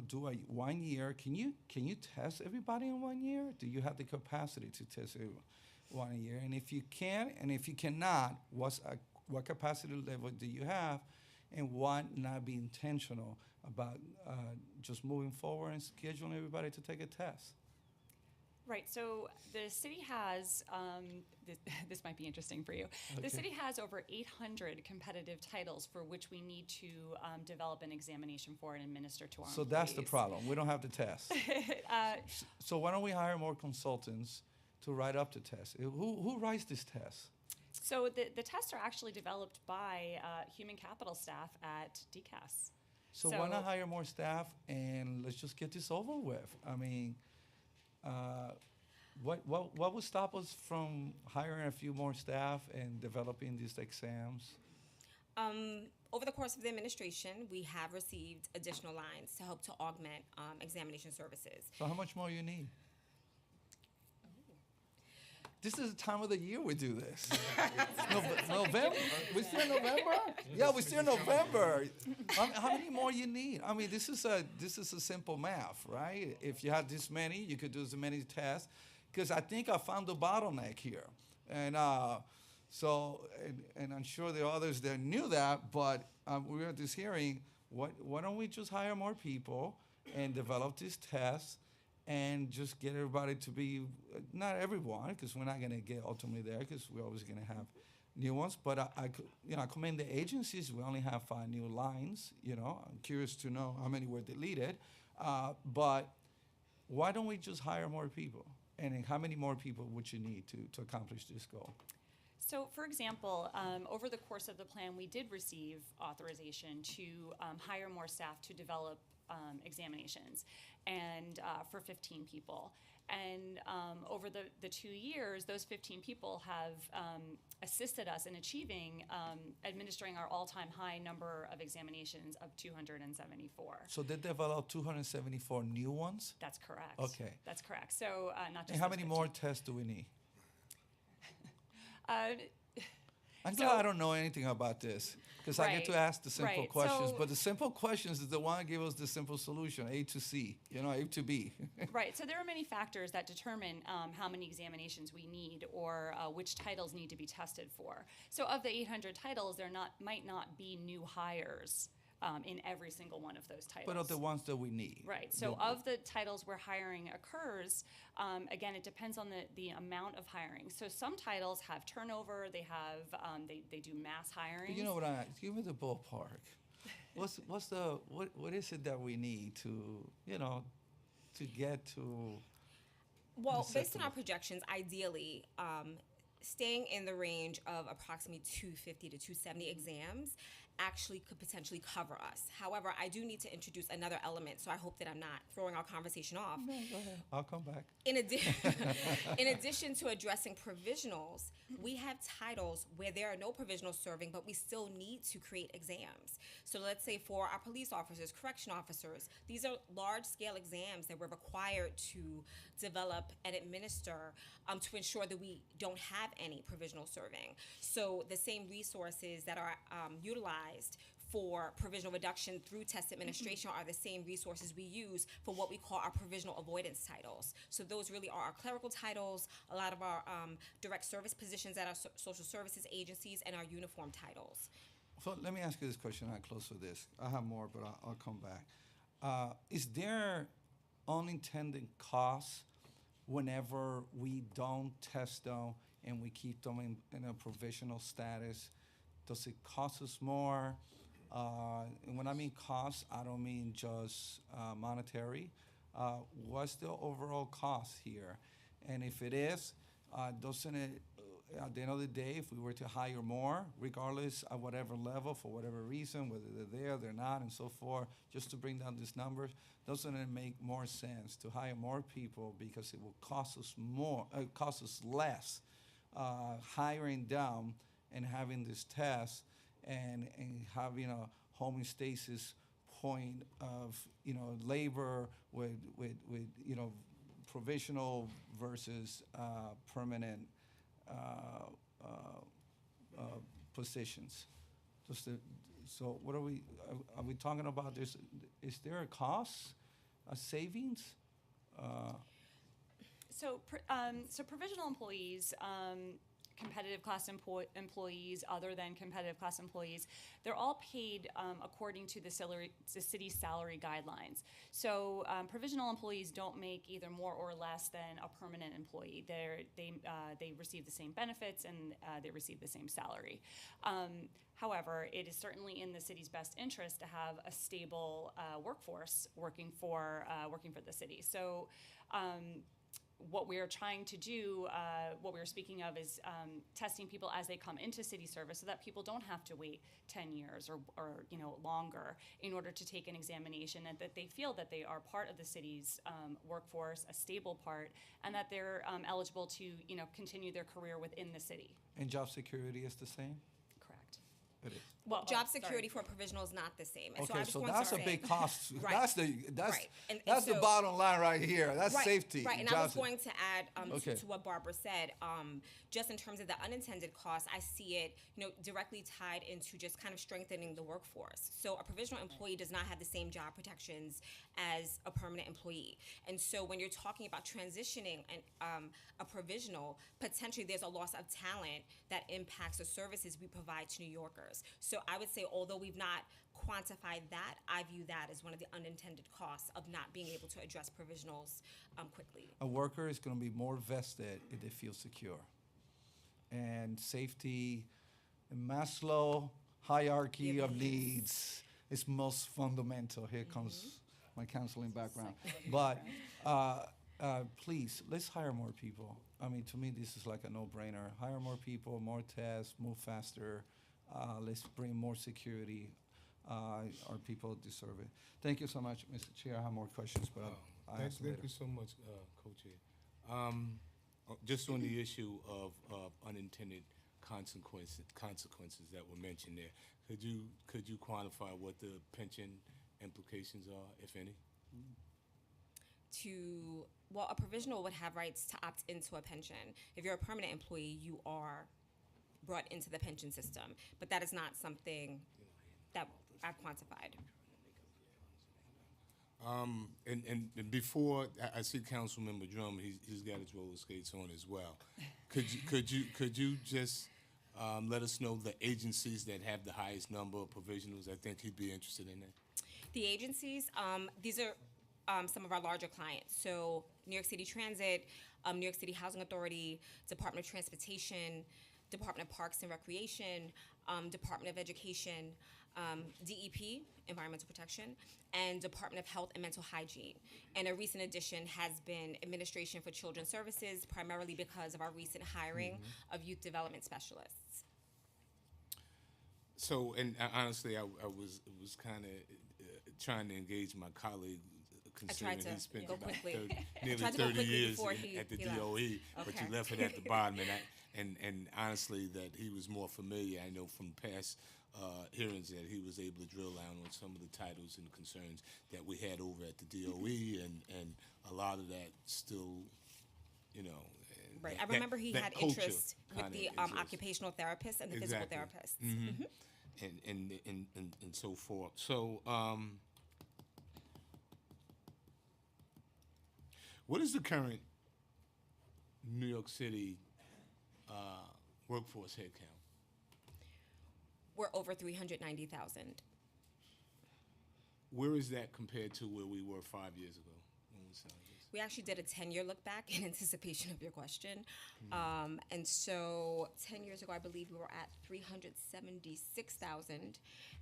do a 1 year? Can you test everybody in 1 year? Do you have the capacity to test everyone 1 year? And if you can, and if you cannot, what capacity level do you have? And why not be intentional about just moving forward and scheduling everybody to take a test? Right, so the city has, this might be interesting for you. Okay. The city has over 800 competitive titles for which we need to develop an examination for and administer to our So employees. that's the problem. We don't have the test. So why don't we hire more consultants to write up the test? Who writes this test? So the tests are actually developed by human capital staff at DCAS. So why not hire more staff and let's just get this over with? I mean, what would stop us from hiring a few more staff and developing these exams? Over the course of the administration, we have received additional lines to help to augment examination services. So how much more you need? This is the time of the year we do this. November? We're still in November? Yeah, we're still in November. How many more you need? I mean, this is a simple math, right? If you had this many, you could do as many tests. Because I think I found the bottleneck here. And and I'm sure there are others that knew that, but we were at this hearing, why don't we just hire more people and develop these tests and just get everybody to be, not everyone, because we're not going to get ultimately there, because we're always going to have new ones. But I commend the agencies. We only have 5 new lines. I'm curious to know how many were deleted. But why don't we just hire more people? And how many more people would you need to accomplish this goal? So, for example, over the course of the plan, we did receive authorization to hire more staff to develop examinations, and for 15 people. And over the 2 years, those 15 people have assisted us in achieving administering our all-time high number of examinations of 274. So they developed 274 new ones? That's correct. Okay. That's correct. So not just And how those many 15. more tests do we need? I'm So- glad I don't know anything about this, because I get to Right, ask the simple right. questions. So- But the simple questions is the one that give us the simple solution, A to C, A to B. Right, so there are many factors that determine how many examinations we need or which titles need to be tested for. So of the 800 titles, might not be new hires in every single one of those titles. But of the ones that we need. Right, so of the titles where hiring occurs, again, it depends on the amount of hiring. So some titles have turnover, they have, they do mass hiring. But you know what give me the ballpark. What is it that we need to get to? Well, based on Acceptable. our projections, ideally, staying in the range of approximately 250 to 270 exams actually could potentially cover us. However, I do need to introduce another element, so I hope that I'm not throwing our conversation off. No, go ahead. I'll come back. In addition to addressing provisionals, we have titles where there are no provisionals serving, but we still need to create exams. So let's say for our police officers, correction officers, these are large-scale exams that we're required to develop and administer to ensure that we don't have any provisional serving. So the same resources that are utilized for provisional reduction through test administration are the same resources we use for what we call our provisional avoidance titles. So those really are our clerical titles, a lot of our direct service positions at our social services agencies, and our uniform titles. So let me ask you this question. I'll close with this. I have more, but I'll come back. Is there unintended costs whenever we don't test them and we keep them in a provisional status? Does it cost us more? And when I mean cost, I don't mean just monetary. What's the overall cost here? And if it is, Doesn't it, at the end of the day, if we were to hire more, regardless at whatever level, for whatever reason, whether they're there, they're not, and so forth, just to bring down these numbers, doesn't it make more sense to hire more people because it will cost us more, cost us less, hiring down and having this test and having a homeostasis point of, labor with provisional versus permanent positions. So what are we talking about? Is there a cost, a savings? So provisional employees, competitive class employees, other than competitive class employees, they're all paid according to the city's salary guidelines. So provisional employees don't make either more or less than a permanent employee. They receive the same benefits and they receive the same salary. However, it is certainly in the city's best interest to have a stable workforce working for the city. So. What we're trying to do, what we were speaking of, is testing people as they come into city service, so that people don't have to wait 10 years or longer in order to take an examination, and that they feel that they are part of the city's workforce, a stable part, and that they're eligible to continue their career within the city. And job security is the same? Correct. It is. Well, Oh, job sorry. security for provisional is not the same. And Okay, I just so want that's to a say- big cost. Right. That's Right. And the so- bottom line right here. That's Right, safety. Right, and I job was se- going to add Okay. to what Barbara said. Just in terms of the unintended costs, I see it, directly tied into just kind of strengthening the workforce. So a provisional employee does not have the same job protections as a permanent employee, and so when you're talking about transitioning a provisional, potentially there's a loss of talent that impacts the services we provide to New Yorkers. So I would say, although we've not quantified that, I view that as one of the unintended costs of not being able to address provisionals quickly. A worker is going to be more vested if they feel secure. And safety, Maslow hierarchy of needs is most fundamental. Here comes my counseling background. But please, let's hire more people. I mean, to me, this is like a no-brainer. Hire more people, more tests, move faster. Let's bring more security. Our people deserve it. Thank you so much, Mr. Chair. I have more questions, but I'll ask Thank later. you so much, Co-Chair. Just on the issue of unintended consequences that were mentioned there, could you quantify what the pension implications are, if any? A provisional would have rights to opt into a pension. If you're a permanent employee, you are brought into the pension system, but that is not something that I've quantified. And before I see Councilmember Drum, he's got his roller skates on as well. Could you just let us know the agencies that have the highest number of provisionals? I think he'd be interested in that. The agencies, these are some of our larger clients. So New York City Transit, New York City Housing Authority, Department of Transportation, Department of Parks and Recreation, Department of Education, DEP, Environmental Protection, and Department of Health and Mental Hygiene. And a recent addition has been Administration for Children's Services, primarily because of our recent hiring of youth development specialists. So, and honestly, I was kind of trying to engage my colleague, considering to he spent go about quickly. nearly Tried to go 30 quickly years before he at the left. DOE, but Okay. you left it at the bottom, and honestly, that he was more familiar. I know from past hearings that he was able to drill down on some of the titles and concerns that we had over at the DOE, and a lot of that still, Right. that- I remember he that had culture interest with kinda the exists. occupational therapists and the Exactly. physical therapists. and so forth. So, what is the current New York City workforce headcount? We're over 390,000. Where is that compared to where we were 5 years ago when we started this? We actually did a 10-year look back in anticipation of your question. And so 10 years ago, I believe we were at 376,000,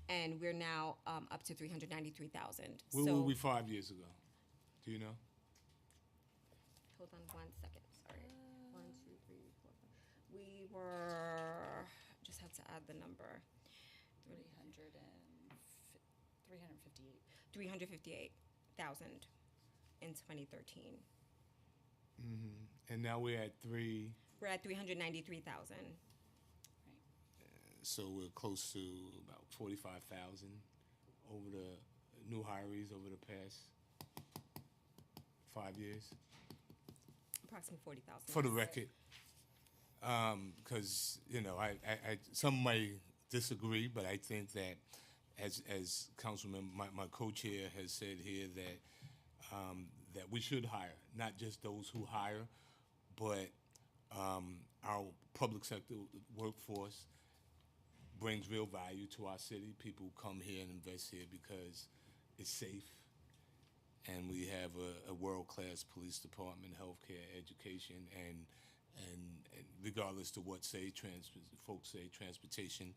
and we're now up to 393,000. Where were we 5 years ago? Do you know? Hold on 1 second. Sorry. 1, 2, 3, 4, 5. We were, just have to add the number. 358,000 in 2013. And now we're at 3, We're at 393,000. so we're close to about 45,000 over the new hires over the past 5 years. Approximately 40,000. For the record, because I some may disagree, but I think that as Councilman, my co-chair has said here that we should hire, not just those who hire, but our public sector workforce brings real value to our city. People come here and invest here because it's safe, and we have a world-class police department, healthcare, education, and regardless to what folks say, transportation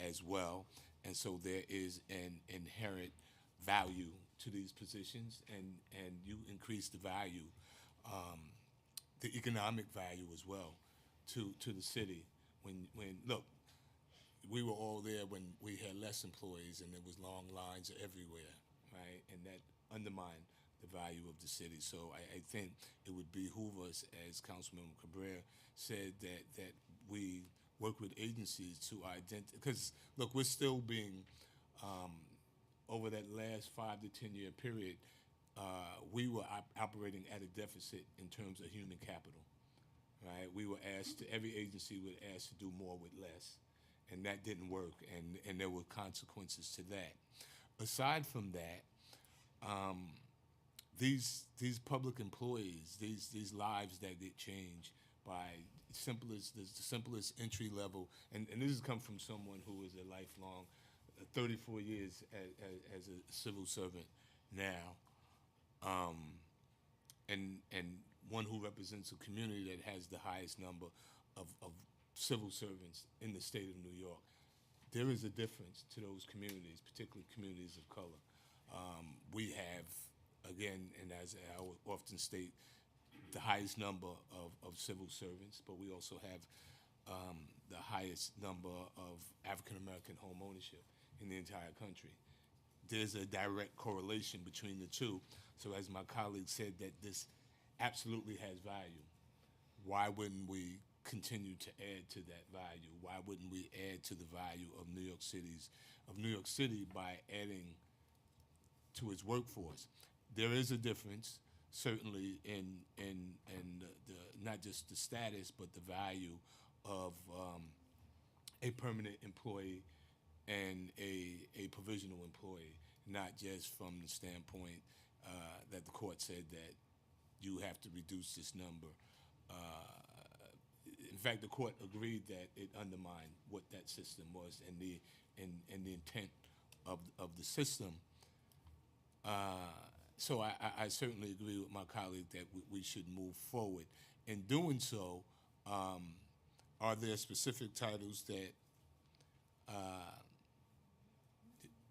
as well. And so there is an inherent value to these positions, and you increase the value, the economic value as well, to the city. When look, we were all there when we had less employees and there was long lines everywhere, right? And that undermined the value of the city. So I think it would behoove us, as Councilman Cabrera said, that we work with agencies to identify, because look, we're still being, over that last 5 to 10 year period, we were operating at a deficit in terms of human capital, right? We were asked every agency was asked to do more with less, and that didn't work, and there were consequences to that. Aside from that, these public employees, these lives that get changed by the simplest entry level, and this has come from someone who is a lifelong, 34 years as a civil servant now, and one who represents a community that has the highest number of civil servants in the state of New York. There is a difference to those communities, particularly communities of color. We have, again, and as I would often state, the highest number of civil servants, but we also have the highest number of African American home ownership in the entire country. There's a direct correlation between the two. So as my colleague said, that this absolutely has value. Why wouldn't we continue to add to that value? Why wouldn't we add to the value of New York City by adding to its workforce? There is a difference, certainly, in the not just the status, but the value of a permanent employee and a provisional employee, not just from the standpoint that the court said that you have to reduce this number. In fact, the court agreed that it undermined what that system was and the intent of the system. So I certainly agree with my colleague that we should move forward. In doing so, are there specific titles that,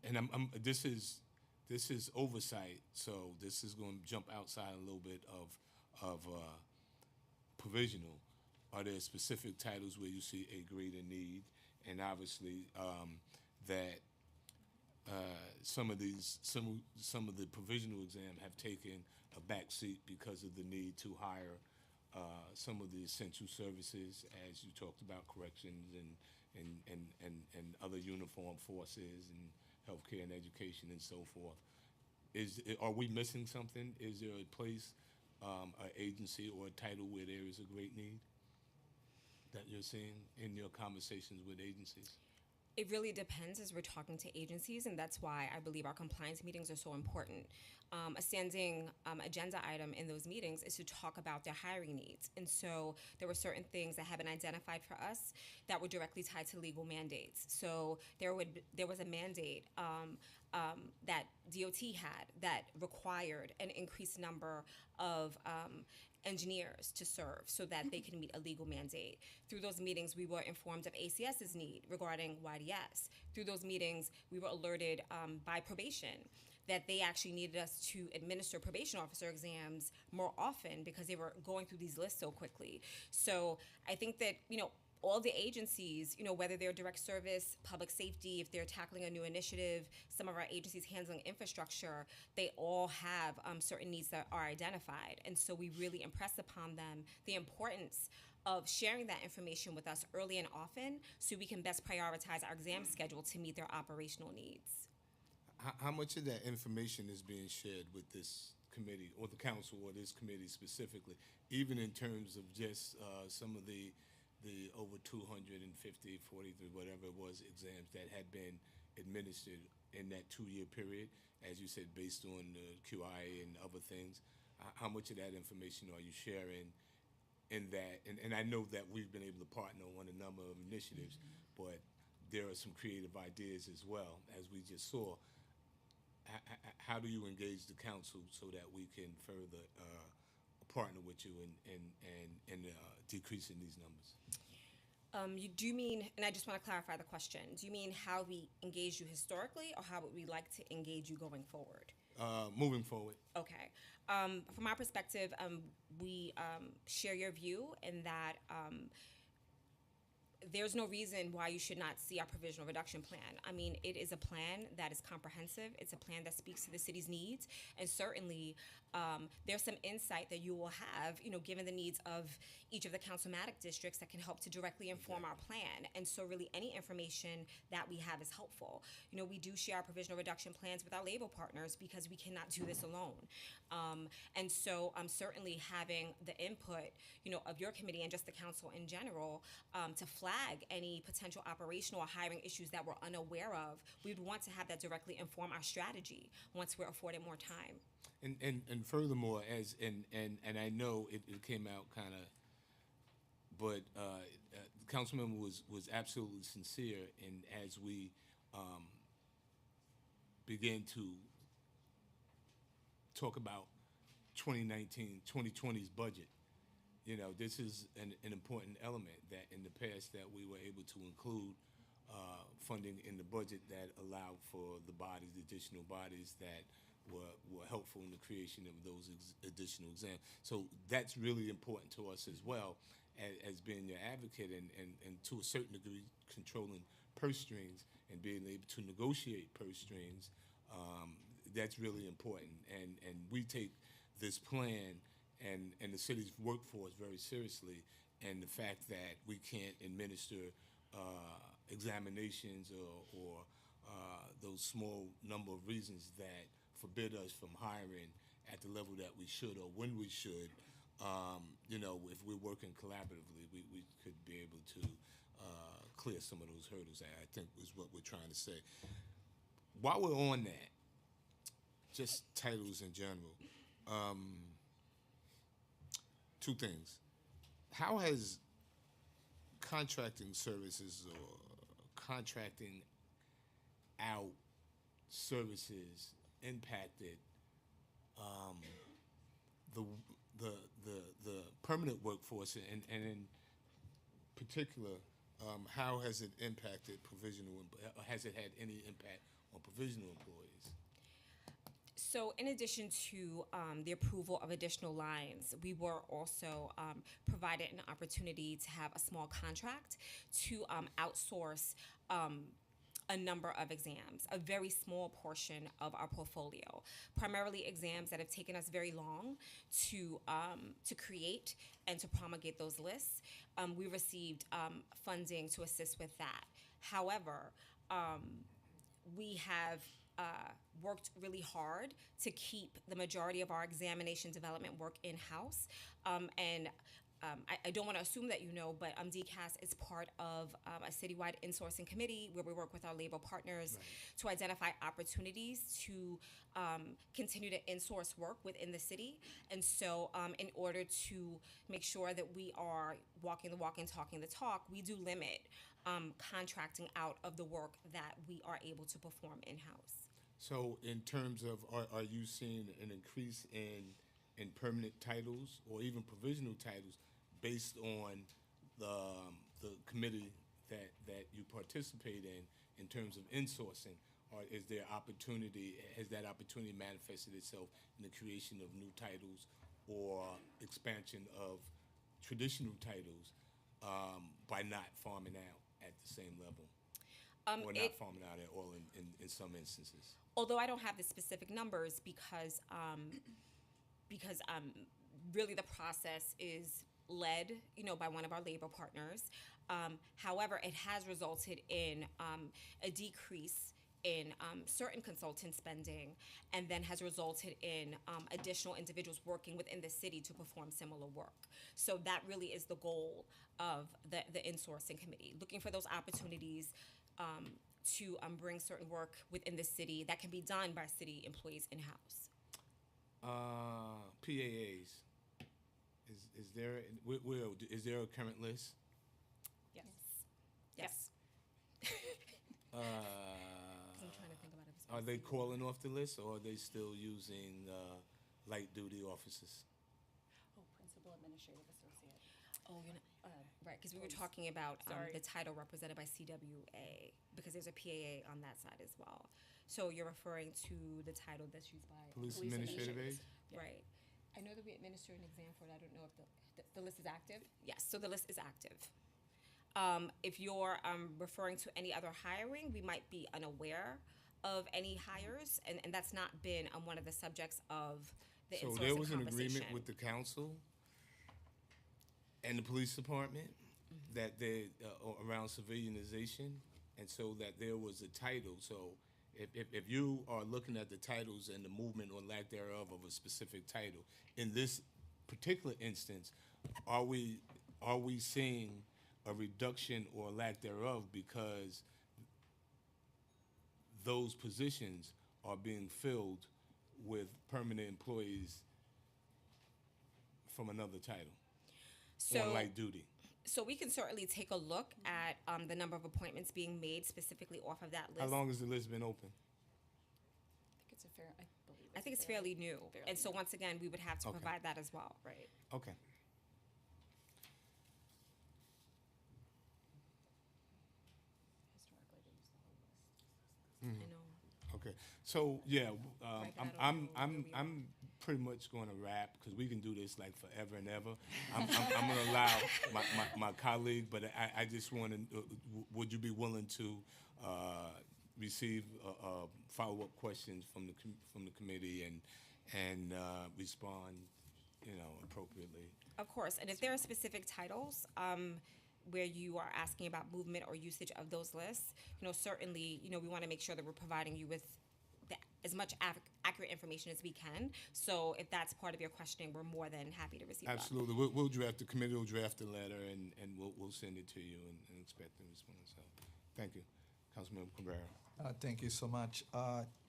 and this is oversight, so this is going to jump outside a little bit of provisional. Are there specific titles where you see a greater need, and obviously that some of the provisional exam have taken a back seat because of the need to hire some of the essential services, as you talked about, corrections and other uniformed forces and healthcare and education and so forth. Are we missing something? Is there a place, an agency or a title where there is a great need that you're seeing in your conversations with agencies? It really depends as we're talking to agencies, and that's why I believe our compliance meetings are so important. A standing agenda item in those meetings is to talk about their hiring needs. And so there were certain things that have been identified for us that were directly tied to legal mandates. So there was a mandate that DOT had that required an increased number of engineers to serve so that they can meet a legal mandate. Through those meetings, we were informed of ACS's need regarding YDS. Through those meetings, we were alerted by probation that they actually needed us to administer probation officer exams more often because they were going through these lists so quickly. So I think that, all the agencies, whether they're direct service, public safety, if they're tackling a new initiative, some of our agencies handling infrastructure, they all have certain needs that are identified. And so we really impress upon them the importance of sharing that information with us early and often so we can best prioritize our exam schedule to meet their operational needs. How much of that information is being shared with this committee or the council or this committee specifically, even in terms of just some of the over 250, 43, whatever it was, exams that had been administered in that 2-year period, as you said, based on the QI and other things? How much of that information are you sharing in that? And I know that we've been able to partner on a number of initiatives, but there are some creative ideas as well, as we just saw. How do you engage the council so that we can further partner with you in decreasing these numbers? Do you mean, and I just want to clarify the question, do you mean how we engaged you historically or how would we like to engage you going forward? Moving forward. Okay. From our perspective, we share your view in that there's no reason why you should not see our provisional reduction plan. I mean, it is a plan that is comprehensive. It's a plan that speaks to the city's needs. And certainly, there's some insight that you will have, given the needs of each of the councilmatic districts that can help to directly inform our plan. And so really any information that we have is helpful. We do share our provisional reduction plans with our labor partners because we cannot do this alone. And so certainly having the input, of your committee and just the council in general to flag any potential operational or hiring issues that we're unaware of, we'd want to have that directly inform our strategy once we're afforded more time. And furthermore, and I know it came out kind of, but the council member was absolutely sincere, and as we began to talk about 2020's budget, this is an important element that in the past that we were able to include funding in the budget that allowed for the additional bodies that were helpful in the creation of those additional exams. So that's really important to us as well as being your advocate and to a certain degree controlling purse strings and being able to negotiate purse strings. That's really important. And we take this plan and the city's workforce very seriously, and the fact that we can't administer examinations or those small number of reasons that forbid us from hiring at the level that we should or when we should, if we're working collaboratively, we could be able to clear some of those hurdles, I think is what we're trying to say. While we're on that, just titles in general, two things. How has contracting services or contracting out services impacted the permanent workforce, and in particular, how has it impacted has it had any impact on provisional employees? So in addition to the approval of additional lines, we were also provided an opportunity to have a small contract to outsource a number of exams, a very small portion of our portfolio, primarily exams that have taken us very long to create and to promulgate those lists. We received funding to assist with that. However, we have worked really hard to keep the majority of our examination development work in-house. I don't want to assume that but DCAS is part of a citywide insourcing committee where we work with our labor partners to identify opportunities to continue to insource work within the city. And so in order to make sure that we are walking the walk and talking the talk, we do limit contracting out of the work that we are able to perform in-house. So in terms of, are you seeing an increase in permanent titles or even provisional titles based on the committee that you participate in terms of insourcing? or is there opportunity? Has that opportunity manifested itself in the creation of new titles or expansion of traditional titles by not farming out at the same level, or not farming out at all in some instances? Although I don't have the specific numbers because really the process is led, by one of our labor partners. However, it has resulted in a decrease in certain consultant spending, and then has resulted in additional individuals working within the city to perform similar work. So that really is the goal of the insourcing committee, looking for those opportunities to bring certain work within the city that can be done by city employees in-house. PAAs. Is there is there a current list? Yes. Yes. Uh, I'm trying to think about it. Are they calling off the list, or are they still using light duty officers? Oh, principal administrative associate. Oh, right, because we were talking about Sorry. the title represented by CWA, because there's a PAA on that side as well. So you're referring to the title that's used by Police Police administrative aid? Yeah. Right. I know that we administered an exam for it. I don't know if the list is active. Yes, so the list is active. If you're referring to any other hiring, we might be unaware of any hires, and that's not been one of the subjects of the So insourcing there was an conversation. agreement with the council and the police department that they around civilianization, and so that there was a title. So if you are looking at the titles and the movement or lack thereof of a specific title, in this particular instance, are we seeing a reduction or lack thereof because those positions are being filled with permanent employees from another title on light duty? So we can certainly take a look at the number of appointments being made specifically off of that list. How long has the list been open? I think it's fairly new. And so once again, we would have to Okay. provide that as well. Right. Okay. Historically, they use the whole list. Mm-hmm. I know. Okay, so yeah, Right, but I don't know I'm where we are. I'm pretty much going to wrap because we can do this like forever and ever. I'm going to allow my colleague, but I just want to. Would you be willing to receive follow-up questions from the committee and respond, appropriately? Of course. And if there are specific titles where you are asking about movement or usage of those lists, certainly, we want to make sure that we're providing you with as much accurate information as we can. So if that's part of your questioning, we're more than happy to receive that. Absolutely. We'll draft, the committee will draft a letter and we'll send it to you and expect a response. So, thank you. Councilmember Cabrera. Thank you so much.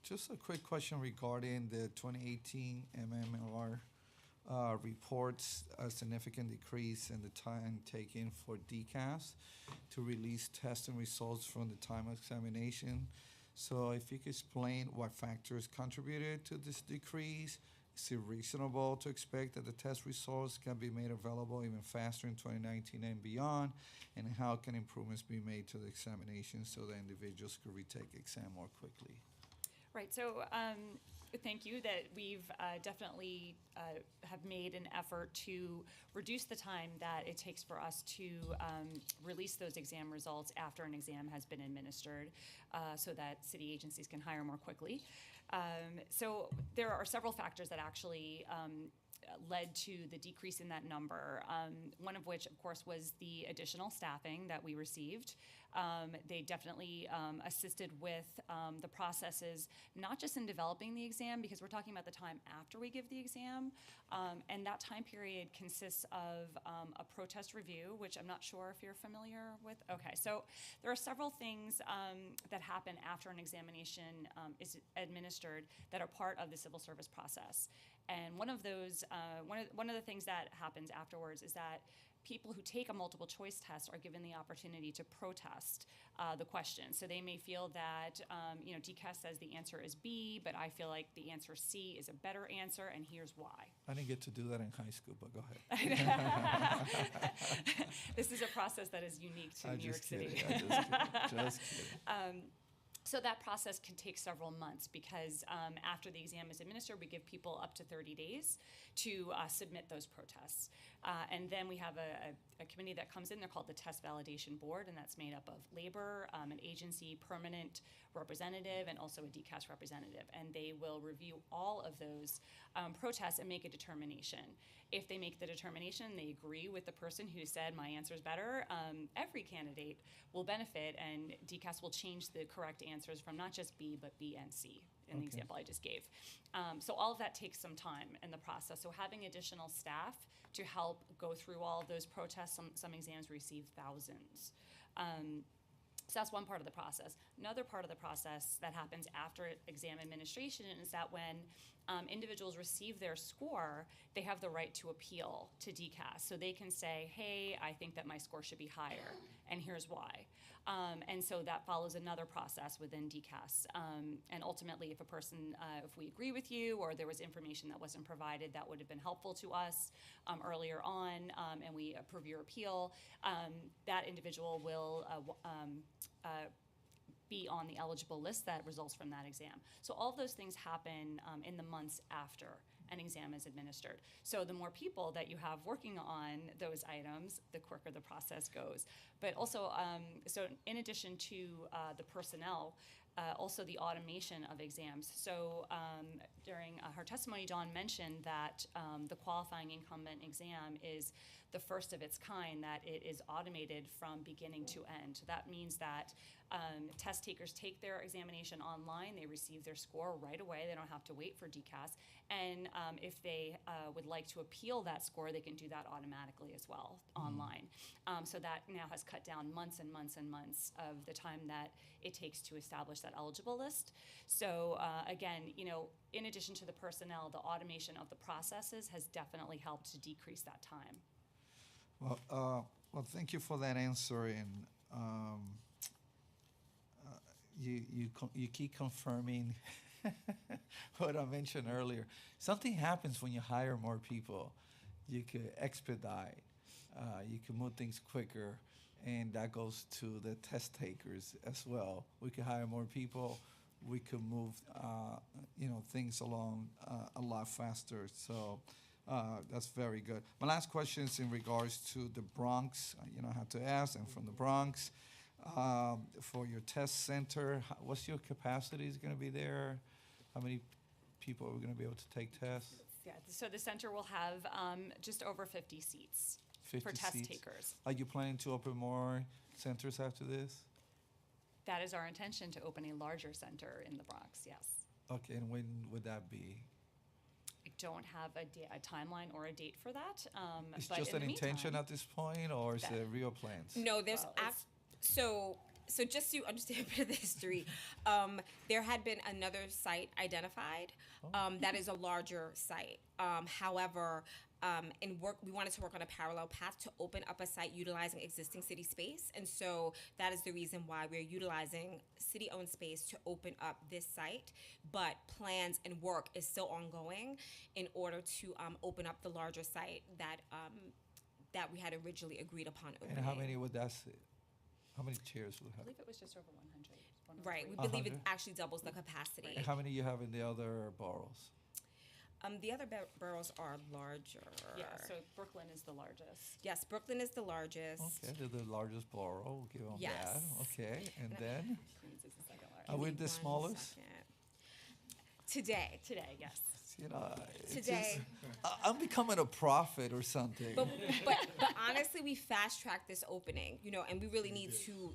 Just a quick question regarding the 2018 MMR reports a significant decrease in the time taken for DCAS to release testing results from the time of examination. So if you could explain what factors contributed to this decrease, is it reasonable to expect that the test results can be made available even faster in 2019 and beyond? And how can improvements be made to the examination so that individuals could retake exam more quickly? Right, so thank you that we've definitely have made an effort to reduce the time that it takes for us to release those exam results after an exam has been administered so that city agencies can hire more quickly. So there are several factors that actually led to the decrease in that number. One of which, of course, was the additional staffing that we received. They definitely assisted with the processes, not just in developing the exam, because we're talking about the time after we give the exam. And that time period consists of a protest review, which I'm not sure if you're familiar with. Okay, so there are several things that happen after an examination is administered that are part of the civil service process. And one of those, one of the things that happens afterwards is that people who take a multiple choice test are given the opportunity to protest the question. So they may feel that, DCAS says the answer is B, but I feel like the answer C is a better answer, and here's why. I didn't get to do that in high school, but go ahead. This is a process that is unique to New York City. Just kidding. So that process can take several months because after the exam is administered, we give people up to 30 days to submit those protests. And then we have a committee that comes in, they're called the Test Validation Board, and that's made up of labor, an agency permanent representative, and also a DCAS representative. And they will review all of those protests and make a determination. If they make the determination, they agree with the person who said my answer is better, every candidate will benefit, and DCAS will change the correct answers from not just B, but B and C in the example I just gave. So all of that takes some time in the process. So having additional staff to help go through all of those protests, some exams receive thousands. So that's one part of the process. Another part of the process that happens after exam administration is that when individuals receive their score, they have the right to appeal to DCAS. So they can say, hey, I think that my score should be higher, and here's why. And so that follows another process within DCAS. And ultimately, if a person, if we agree with you or there was information that wasn't provided that would have been helpful to us earlier on, and we approve your appeal, that individual will be on the eligible list that results from that exam. So all of those things happen in the months after an exam is administered. So the more people that you have working on those items, the quicker the process goes. But also, so in addition to the personnel, also the automation of exams. So during her testimony, Dawn mentioned that the qualifying incumbent exam is the first of its kind, that it is automated from beginning to end. So that means that test takers take their examination online, they receive their score right away, they don't have to wait for DCAS, and if they would like to appeal that score, they can do that automatically as well online. So that now has cut down months and months and months of the time that it takes to establish that eligible list. So again, you know, in addition to the personnel, the automation of the processes has definitely helped to decrease that time. Well, thank you for that answer, and you keep confirming what I mentioned earlier. Something happens when you hire more people. You could expedite, you can move things quicker, and that goes to the test takers as well. We could hire more people. We could move, things along a lot faster. So that's very good. My last question is in regards to the Bronx. I have to ask, I'm from the Bronx. For your test center, what's your capacity is going to be there? How many people are going to be able to take tests? Yeah, so the center will have just over 50 seats 50 for test seats? takers. Are you planning to open more centers after this? That is our intention, to open a larger center in the Bronx, yes. Okay, and when would that be? I don't have a timeline or a date for that. It's but just in an the intention meantime- at this point, or is it real plans? No, there's Well, it's- so just to understand a bit of the history, there had been another site identified that is a larger site. However, we wanted to work on a parallel path to open up a site utilizing existing city space, and so that is the reason why we're utilizing city-owned space to open up this site. But plans and work is still ongoing in order to open up the larger site that we had originally agreed upon opening. And how many would that sit? How many chairs will I have? believe it was just over 100. Right, we 103. believe it 100? actually doubles the capacity. And how many you have in the other boroughs? The other boroughs are larger. Yeah, so Brooklyn is the largest. Yes, Brooklyn is the largest. Okay, they're the largest borough. We'll give them Yes. that. Okay, and then Queens is the second largest. are we the One smallest? second. Today. Today, yes. It's Today. I'm becoming a prophet or something. But honestly, we fast tracked this opening, and we really need to,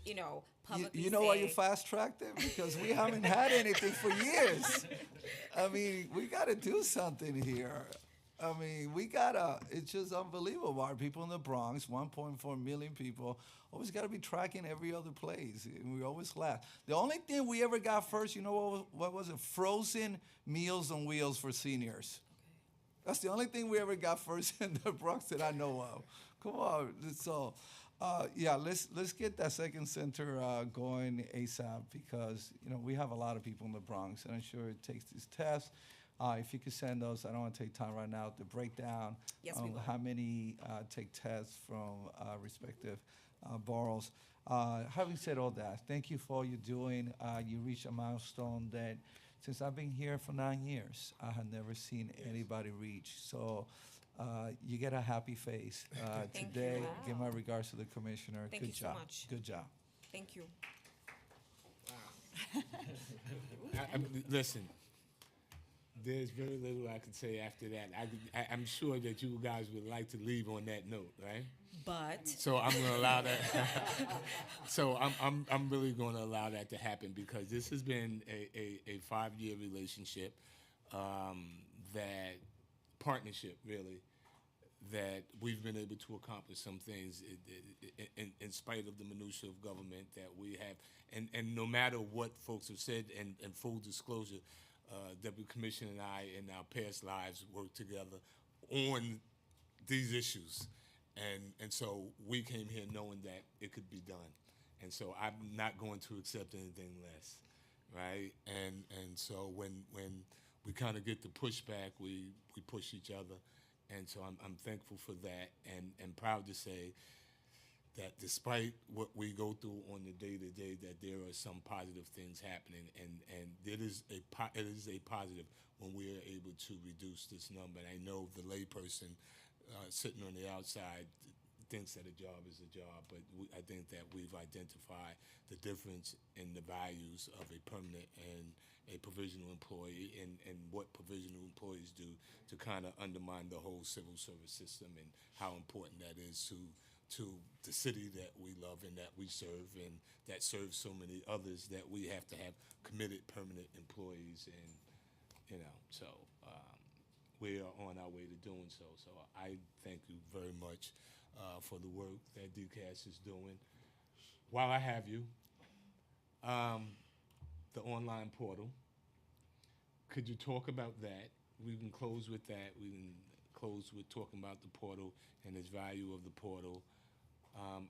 publicly You know why you say- fast tracked it? Because we haven't had anything for years. I mean, we got to do something here. I mean, it's just unbelievable. Our people in the Bronx, 1.4 million people, always got to be tracking every other place. And we always laugh. The only thing we ever got first, what was it? Frozen Meals on Wheels for seniors. That's the only thing we ever got first in the Bronx that I know of. Come on. So, let's get that second center going ASAP because, we have a lot of people in the Bronx, and I'm sure it takes these tests. If you could send those, I don't want to take time right now, the breakdown Yes, we on will. how many take tests from respective boroughs. Having said all that, thank you for all you're doing. You reached a milestone that since I've been here for 9 years, I have never seen anybody reach. So you get a happy face Thank today. you. Give my regards to the commissioner. Thank Good you so job. much. Good job. Thank you. Listen, there's very little I can say after that. I'm sure that you guys would like to leave on that note, right? But So I'm going to allow that. So I'm really going to allow that to happen because this has been a 5-year relationship, that partnership really, that we've been able to accomplish some things in spite of the minutiae of government that we have. And no matter what folks have said, and full disclosure, Deputy Commissioner and I in our past lives worked together on these issues. And so we came here knowing that it could be done. And so I'm not going to accept anything less, right? And so when we kind of get the pushback, we push each other. And so I'm thankful for that and proud to say that despite what we go through on the day-to-day, that there are some positive things happening, and it is a positive when we are able to reduce this number. And I know the layperson sitting on the outside thinks that a job is a job, but I think that we've identified the difference in the values of a permanent and a provisional employee, and what provisional employees do to kind of undermine the whole civil service system, and how important that is to the city that we love and that we serve, and that serves so many others, that we have to have committed permanent employees. And so we are on our way to doing so. So I thank you very much for the work that DCAS is doing. While I have you, the online portal, could you talk about that? We can close with that. We can close with talking about the portal and its value of the portal.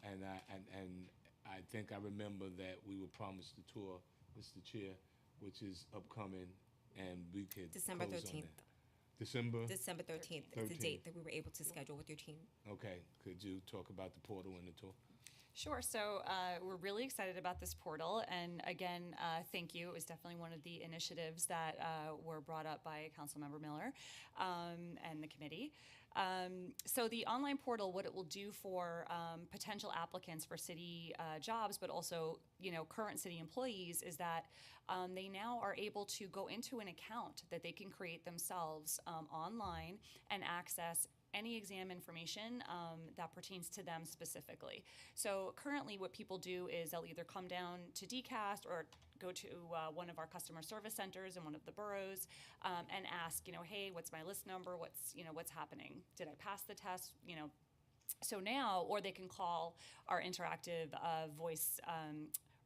And I think I remember that we were promised the tour, Mr. Chair, which is upcoming, and we could December close on 13th. that. December? December 13th is the 13th. date that we were able to schedule with your team. Okay. Could you talk about the portal and the tour? Sure. So we're really excited about this portal. And again, thank you. It was definitely one of the initiatives that were brought up by Councilmember Miller and the committee. So the online portal, what it will do for potential applicants for city jobs, but also current city employees, is that they now are able to go into an account that they can create themselves online and access any exam information that pertains to them specifically. So currently what people do is they'll either come down to DCAST or go to one of our customer service centers in one of the boroughs and ask, hey, what's my list number? What's happening? Did I pass the test? So now, or they can call our interactive voice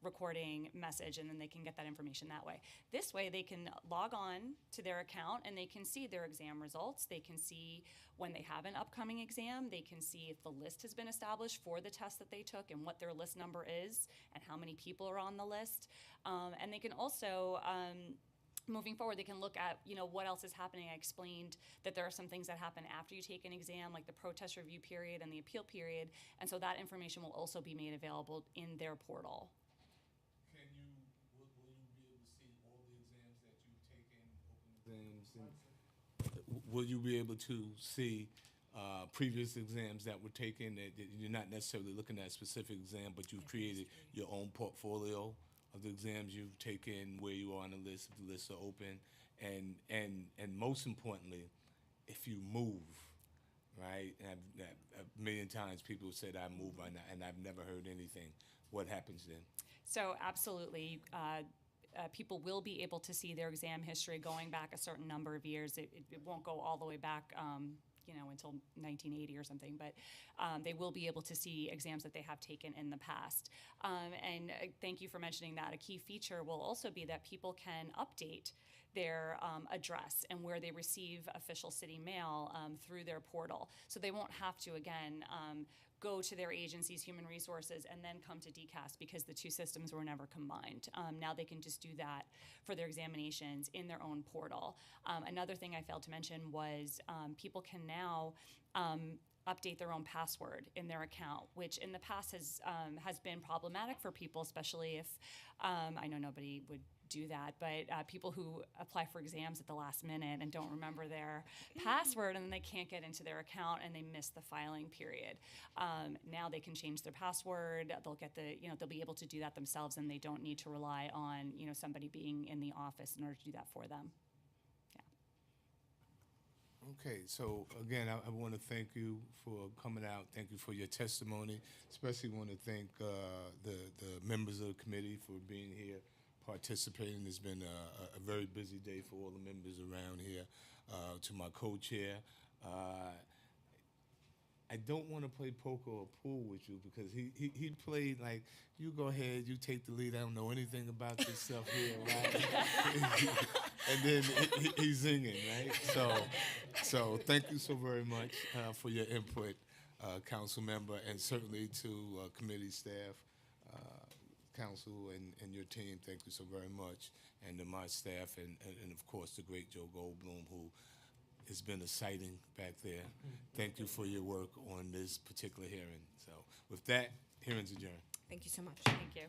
recording message, and then they can get that information that way. This way they can log on to their account and they can see their exam results. They can see when they have an upcoming exam. They can see if the list has been established for the test that they took and what their list number is and how many people are on the list. And they can also moving forward, they can look at, what else is happening. I explained that there are some things that happen after you take an exam, like the protest review period and the appeal period. And so that information will also be made available in their portal. Will you be able to see all the exams that you've taken, open exams? Will you be able to see previous exams that were taken, that you're not necessarily looking at a specific exam, but you've created your own portfolio of the exams you've taken, where you are on the list, if the lists are open, and most importantly, if you move, right? And a million times people said I move, and I've never heard anything. What happens then? So absolutely, people will be able to see their exam history going back a certain number of years. It won't go all the way back, until 1980 or something, but they will be able to see exams that they have taken in the past. And thank you for mentioning that. A key feature will also be that people can update their address and where they receive official city mail through their portal. So they won't have to, again, go to their agencies, human resources, and then come to DCAS because the two systems were never combined. Now they can just do that for their examinations in their own portal. Another thing I failed to mention was people can now update their own password in their account, which in the past has been problematic for people, especially if I know nobody would do that, but people who apply for exams at the last minute and don't remember their password, and then they can't get into their account and they miss the filing period. Now they can change their password. They'll get they'll be able to do that themselves, and they don't need to rely on somebody being in the office in order to do that for them. Okay, so again, I want to thank you for coming out. Thank you for your testimony. Especially want to thank the members of the committee for being here, participating. It's been a very busy day for all the members around here. To my co-chair, I don't want to play poker or pool with you because he played like, you go ahead, you take the lead. I don't know anything about this stuff here, right? And then he's singing, right? So thank you so very much for your input, council member, and certainly to committee staff, council, and your team. Thank you so very much, and to my staff, and of course the great Joe Goldblum, who has been a sighting back there. Thank you for your work on this particular hearing. So with that, hearing's adjourned. Thank you so much. Thank you.